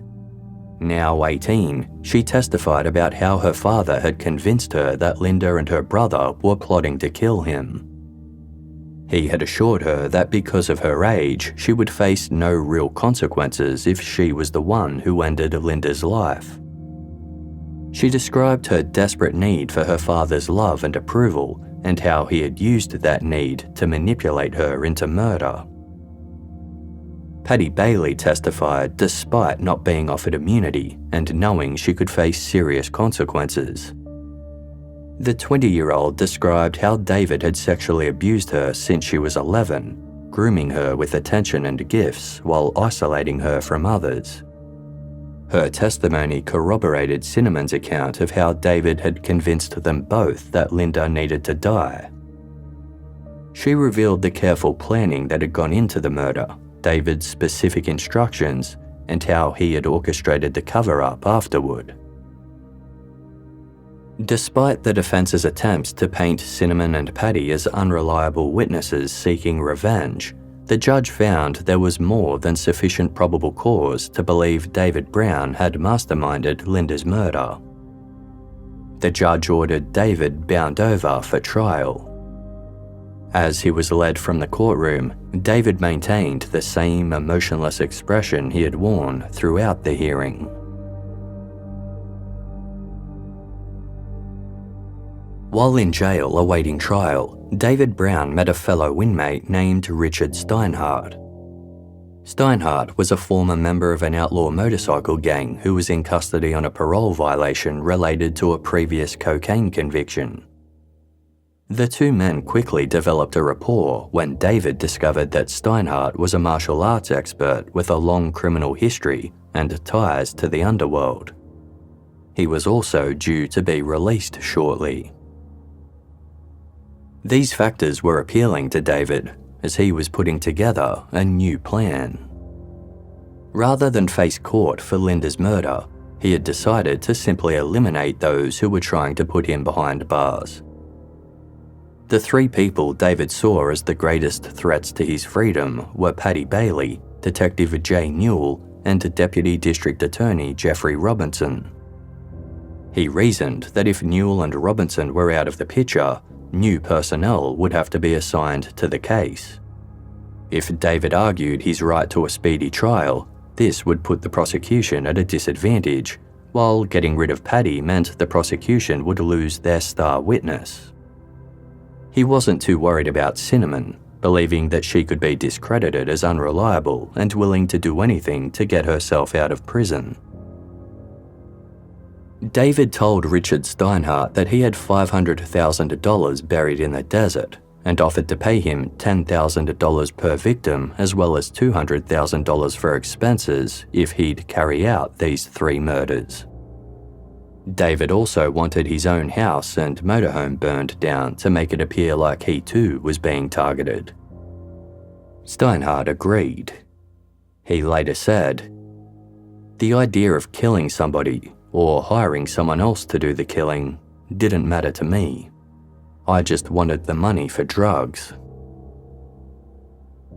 Now 18, she testified about how her father had convinced her that Linda and her brother were plotting to kill him. He had assured her that because of her age, she would face no real consequences if she was the one who ended Linda's life. She described her desperate need for her father's love and approval and how he had used that need to manipulate her into murder. Paddy Bailey testified despite not being offered immunity and knowing she could face serious consequences. The 20-year-old described how David had sexually abused her since she was 11, grooming her with attention and gifts while isolating her from others. Her testimony corroborated Cinnamon's account of how David had convinced them both that Linda needed to die. She revealed the careful planning that had gone into the murder, David's specific instructions, and how he had orchestrated the cover-up afterward. Despite the defence's attempts to paint Cinnamon and Paddy as unreliable witnesses seeking revenge, the judge found there was more than sufficient probable cause to believe David Brown had masterminded Linda's murder. The judge ordered David bound over for trial. As he was led from the courtroom, David maintained the same emotionless expression he had worn throughout the hearing. While in jail awaiting trial, David Brown met a fellow inmate named Richard Steinhardt. Steinhardt was a former member of an outlaw motorcycle gang who was in custody on a parole violation related to a previous cocaine conviction. The 2 men quickly developed a rapport when David discovered that Steinhardt was a martial arts expert with a long criminal history and ties to the underworld. He was also due to be released shortly. These factors were appealing to David as he was putting together a new plan. Rather than face court for Linda's murder, he had decided to simply eliminate those who were trying to put him behind bars. The 3 people David saw as the greatest threats to his freedom were Paddy Bailey, Detective Jay Newell, and Deputy District Attorney Jeffrey Robinson. He reasoned that if Newell and Robinson were out of the picture, new personnel would have to be assigned to the case. If David argued his right to a speedy trial, this would put the prosecution at a disadvantage, while getting rid of Paddy meant the prosecution would lose their star witness. He wasn't too worried about Cinnamon, believing that she could be discredited as unreliable and willing to do anything to get herself out of prison. David told Richard Steinhardt that he had $500,000 buried in the desert and offered to pay him $10,000 per victim as well as $200,000 for expenses if he'd carry out these 3 murders. David also wanted his own house and motorhome burned down to make it appear like he too was being targeted. Steinhardt agreed. He later said, "The idea of killing somebody or hiring someone else to do the killing didn't matter to me. I just wanted the money for drugs."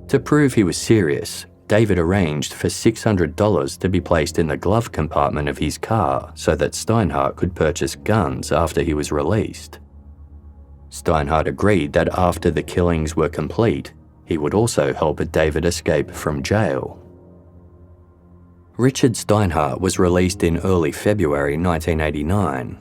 To prove he was serious, David arranged for $600 to be placed in the glove compartment of his car so that Steinhardt could purchase guns after he was released. Steinhardt agreed that after the killings were complete, he would also help David escape from jail. Richard Steinhardt was released in early February 1989.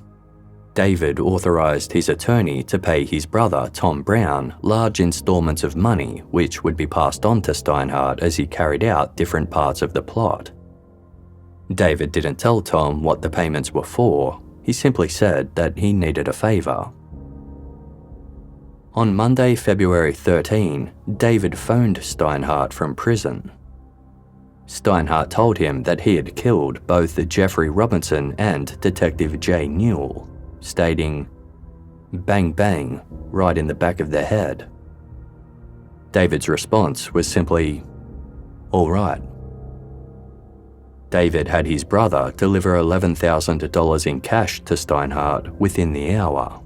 David authorised his attorney to pay his brother, Tom Brown, large instalments of money which would be passed on to Steinhardt as he carried out different parts of the plot. David didn't tell Tom what the payments were for, he simply said that he needed a favour. On Monday, February 13, David phoned Steinhardt from prison. Steinhardt told him that he had killed both Jeffrey Robinson and Detective Jay Newell, stating, "Bang bang, right in the back of the head." David's response was simply, "All right." David had his brother deliver $11,000 in cash to Steinhardt within the hour.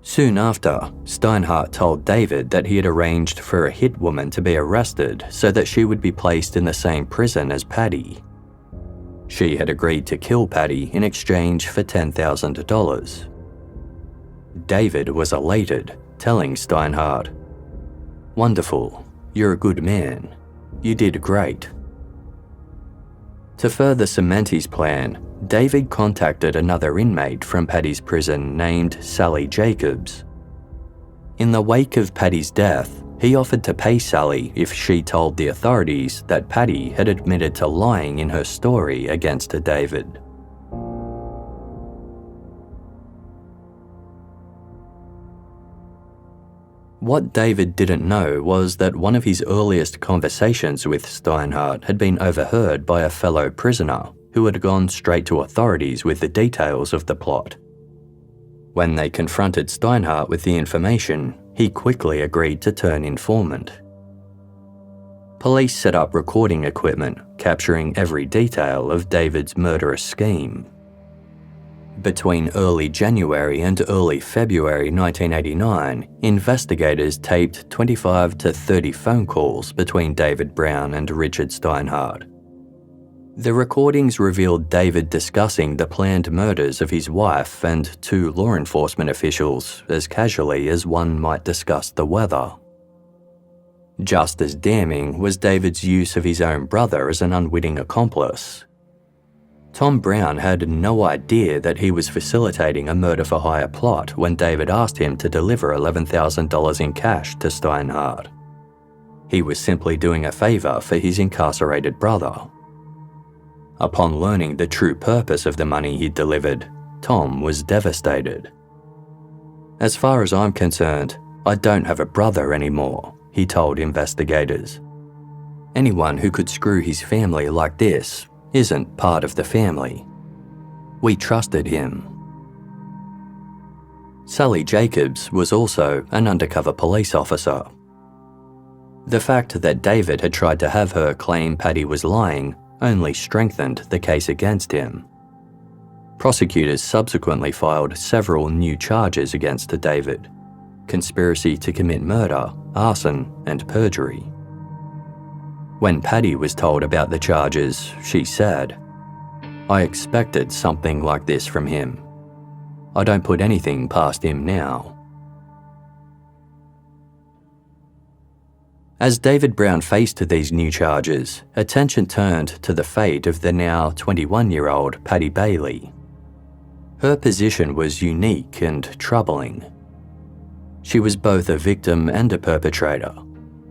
Soon after, Steinhardt told David that he had arranged for a hit woman to be arrested so that she would be placed in the same prison as Paddy. She had agreed to kill Paddy in exchange for $10,000. David was elated, telling Steinhardt, "Wonderful, you're a good man. You did great." To further cement his plan, David contacted another inmate from Paddy's prison named Sally Jacobs. In the wake of Paddy's death, he offered to pay Sally if she told the authorities that Paddy had admitted to lying in her story against David. What David didn't know was that one of his earliest conversations with Steinhardt had been overheard by a fellow prisoner who had gone straight to authorities with the details of the plot. When they confronted Steinhardt with the information, he quickly agreed to turn informant. Police set up recording equipment, capturing every detail of David's murderous scheme. Between early January and early February 1989, investigators taped 25 to 30 phone calls between David Brown and Richard Steinhardt. The recordings revealed David discussing the planned murders of his wife and 2 law enforcement officials as casually as one might discuss the weather. Just as damning was David's use of his own brother as an unwitting accomplice. Tom Brown had no idea that he was facilitating a murder-for-hire plot when David asked him to deliver $11,000 in cash to Steinhardt. He was simply doing a favour for his incarcerated brother. Upon learning the true purpose of the money he'd delivered, Tom was devastated. "As far as I'm concerned, I don't have a brother anymore," he told investigators. "Anyone who could screw his family like this isn't part of the family. We trusted him." Sally Jacobs was also an undercover police officer. The fact that David had tried to have her claim Paddy was lying only strengthened the case against him. Prosecutors subsequently filed several new charges against David: conspiracy to commit murder, arson, and perjury. When Paddy was told about the charges, she said, "I expected something like this from him. I don't put anything past him now." As David Brown faced these new charges, attention turned to the fate of the now 21-year-old Paddy Bailey. Her position was unique and troubling. She was both a victim and a perpetrator,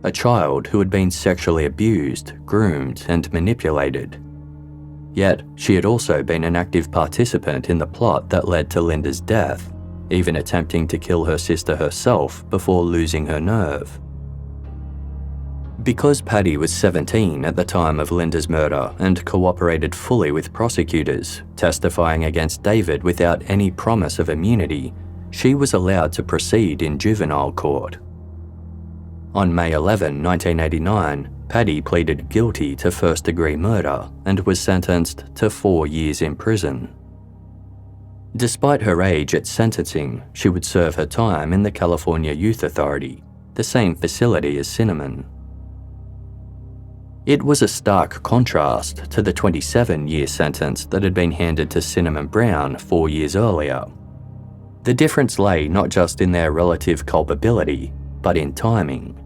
a child who had been sexually abused, groomed, and manipulated. Yet, she had also been an active participant in the plot that led to Linda's death, even attempting to kill her sister herself before losing her nerve. Because Paddy was 17 at the time of Linda's murder and cooperated fully with prosecutors, testifying against David without any promise of immunity, she was allowed to proceed in juvenile court. On May 11, 1989, Paddy pleaded guilty to first-degree murder and was sentenced to 4 years in prison. Despite her age at sentencing, she would serve her time in the California Youth Authority, the same facility as Cinnamon. It was a stark contrast to the 27-year sentence that had been handed to Cinnamon Brown 4 years earlier. The difference lay not just in their relative culpability, but in timing.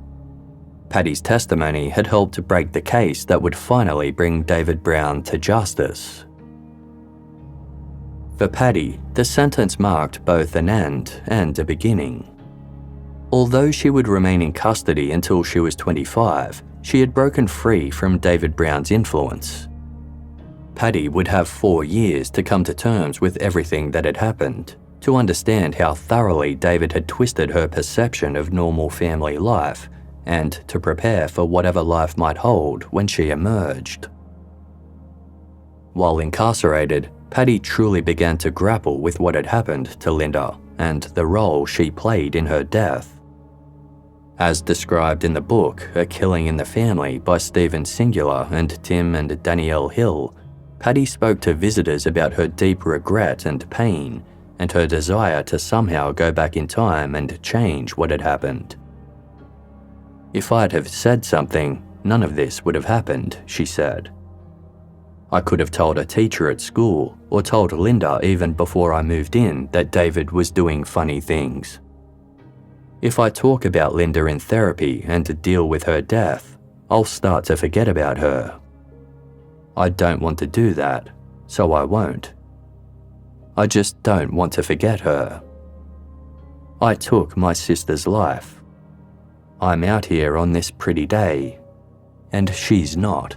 Paddy's testimony had helped to break the case that would finally bring David Brown to justice. For Paddy, the sentence marked both an end and a beginning. Although she would remain in custody until she was 25, she had broken free from David Brown's influence. Paddy would have 4 years to come to terms with everything that had happened, to understand how thoroughly David had twisted her perception of normal family life, and to prepare for whatever life might hold when she emerged. While incarcerated, Paddy truly began to grapple with what had happened to Linda and the role she played in her death. As described in the book A Killing in the Family by Stephen Singular and Tim and Danielle Hill, Paddy spoke to visitors about her deep regret and pain, and her desire to somehow go back in time and change what had happened. "If I'd have said something, none of this would have happened," she said. "I could have told a teacher at school, or told Linda even before I moved in that David was doing funny things. If I talk about Linda in therapy and deal with her death, I'll start to forget about her. I don't want to do that, so I won't. I just don't want to forget her. I took my sister's life. I'm out here on this pretty day, and she's not."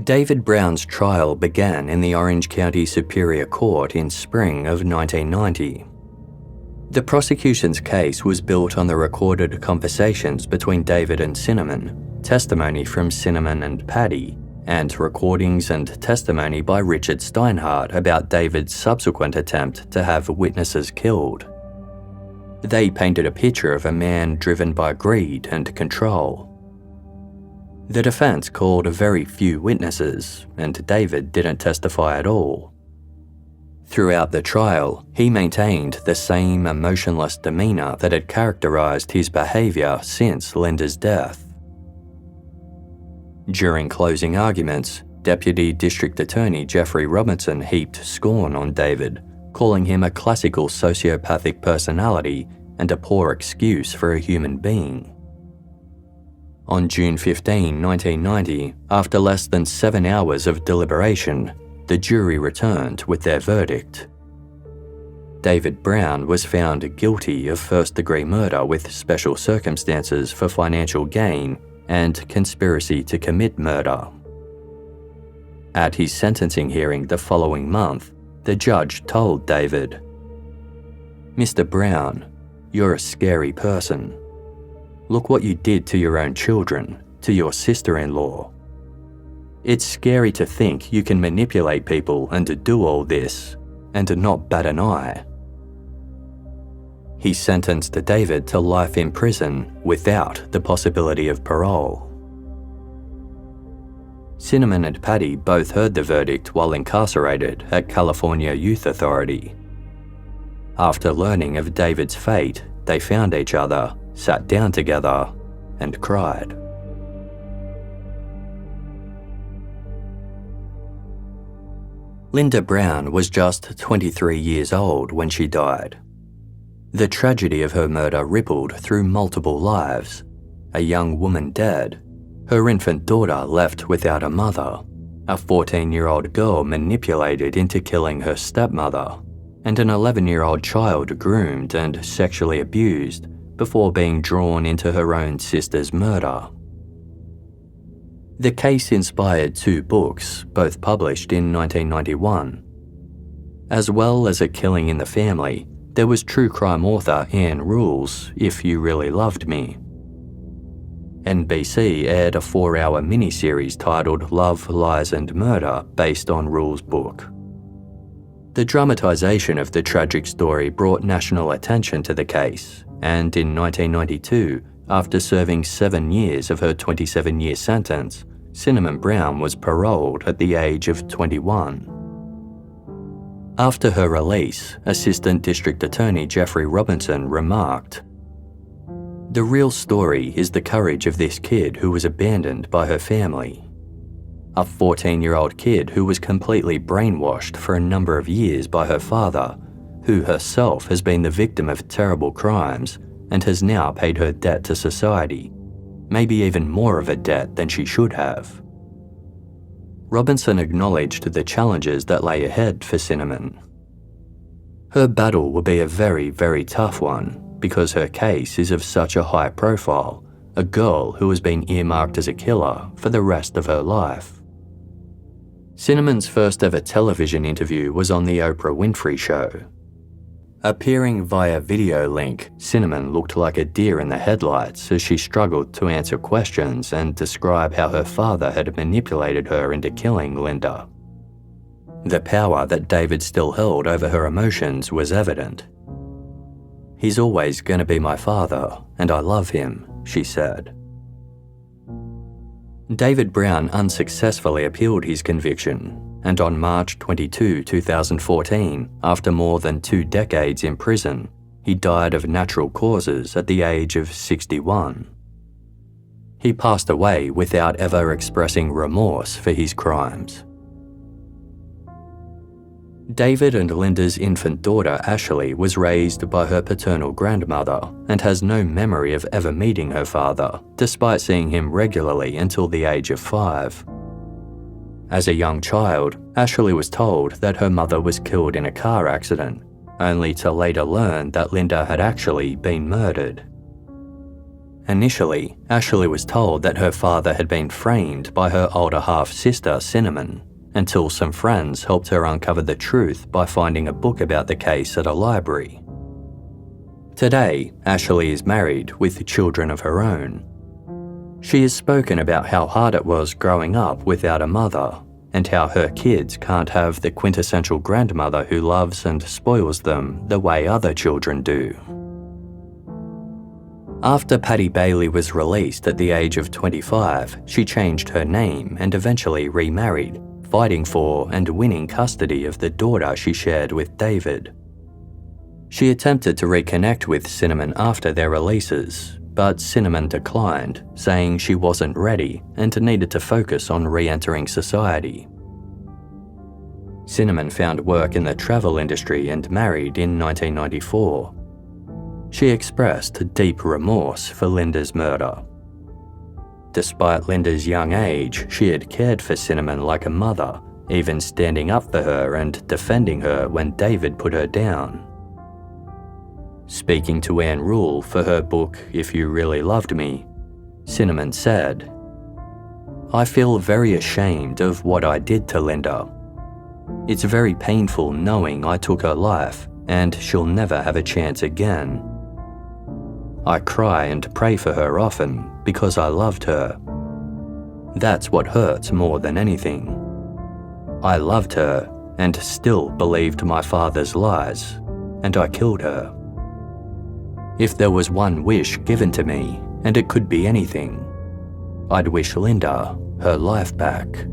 David Brown's trial began in the Orange County Superior Court in spring of 1990. The prosecution's case was built on the recorded conversations between David and Cinnamon, testimony from Cinnamon and Paddy, and recordings and testimony by Richard Steinhardt about David's subsequent attempt to have witnesses killed. They painted a picture of a man driven by greed and control. The defense called very few witnesses, and David didn't testify at all. Throughout the trial, he maintained the same emotionless demeanor that had characterized his behavior since Linda's death. During closing arguments, Deputy District Attorney Jeffrey Robinson heaped scorn on David, calling him a classical sociopathic personality and a poor excuse for a human being. On June 15, 1990, after less than 7 hours of deliberation, the jury returned with their verdict. David Brown was found guilty of first-degree murder with special circumstances for financial gain and conspiracy to commit murder. At his sentencing hearing the following month, the judge told David, "Mr. Brown, you're a scary person. Look what you did to your own children, to your sister-in-law. It's scary to think you can manipulate people and do all this, and not bat an eye." He sentenced David to life in prison without the possibility of parole. Cinnamon and Paddy both heard the verdict while incarcerated at California Youth Authority. After learning of David's fate, they found each other, sat down together, and cried. Linda Brown was just 23 years old when she died. The tragedy of her murder rippled through multiple lives. A young woman dead, her infant daughter left without a mother, a 14-year-old girl manipulated into killing her stepmother, and an 11-year-old child groomed and sexually abused before being drawn into her own sister's murder. The case inspired 2 books, both published in 1991. As well as A Killing in the Family, there was true crime author Anne Rule's If You Really Loved Me. NBC aired a 4-hour miniseries titled Love, Lies and Murder based on Rule's book. The dramatisation of the tragic story brought national attention to the case, and in 1992, after serving 7 years of her 27-year sentence, Cinnamon Brown was paroled at the age of 21. After her release, Assistant District Attorney Jeffrey Robinson remarked, "The real story is the courage of this kid who was abandoned by her family. A 14-year-old kid who was completely brainwashed for a number of years by her father, who herself has been the victim of terrible crimes and has now paid her debt to society, maybe even more of a debt than she should have." Robinson acknowledged the challenges that lay ahead for Cinnamon. Her battle will be a very, very tough one because her case is of such a high profile, a girl who has been earmarked as a killer for the rest of her life. Cinnamon's first ever television interview was on The Oprah Winfrey Show. Appearing via video link, Cinnamon looked like a deer in the headlights as she struggled to answer questions and describe how her father had manipulated her into killing Linda. The power that David still held over her emotions was evident. "He's always going to be my father, and I love him," she said. David Brown unsuccessfully appealed his conviction, and on March 22, 2014, after more than 2 decades in prison, he died of natural causes at the age of 61. He passed away without ever expressing remorse for his crimes. David and Linda's infant daughter Ashley was raised by her paternal grandmother and has no memory of ever meeting her father, despite seeing him regularly until the age of 5. As a young child, Ashley was told that her mother was killed in a car accident, only to later learn that Linda had actually been murdered. Initially, Ashley was told that her father had been framed by her older half-sister Cinnamon, until some friends helped her uncover the truth by finding a book about the case at a library. Today, Ashley is married with children of her own. She has spoken about how hard it was growing up without a mother, and how her kids can't have the quintessential grandmother who loves and spoils them the way other children do. After Paddy Bailey was released at the age of 25, she changed her name and eventually remarried, fighting for and winning custody of the daughter she shared with David. She attempted to reconnect with Cinnamon after their releases, but Cinnamon declined, saying she wasn't ready and needed to focus on re-entering society. Cinnamon found work in the travel industry and married in 1994. She expressed deep remorse for Linda's murder. Despite Linda's young age, she had cared for Cinnamon like a mother, even standing up for her and defending her when David put her down. Speaking to Anne Rule for her book If You Really Loved Me, Cinnamon said, "I feel very ashamed of what I did to Linda. It's very painful knowing I took her life and she'll never have a chance again. I cry and pray for her often because I loved her. That's what hurts more than anything. I loved her and still believed my father's lies, and I killed her. If there was one wish given to me, and it could be anything, I'd wish Linda her life back."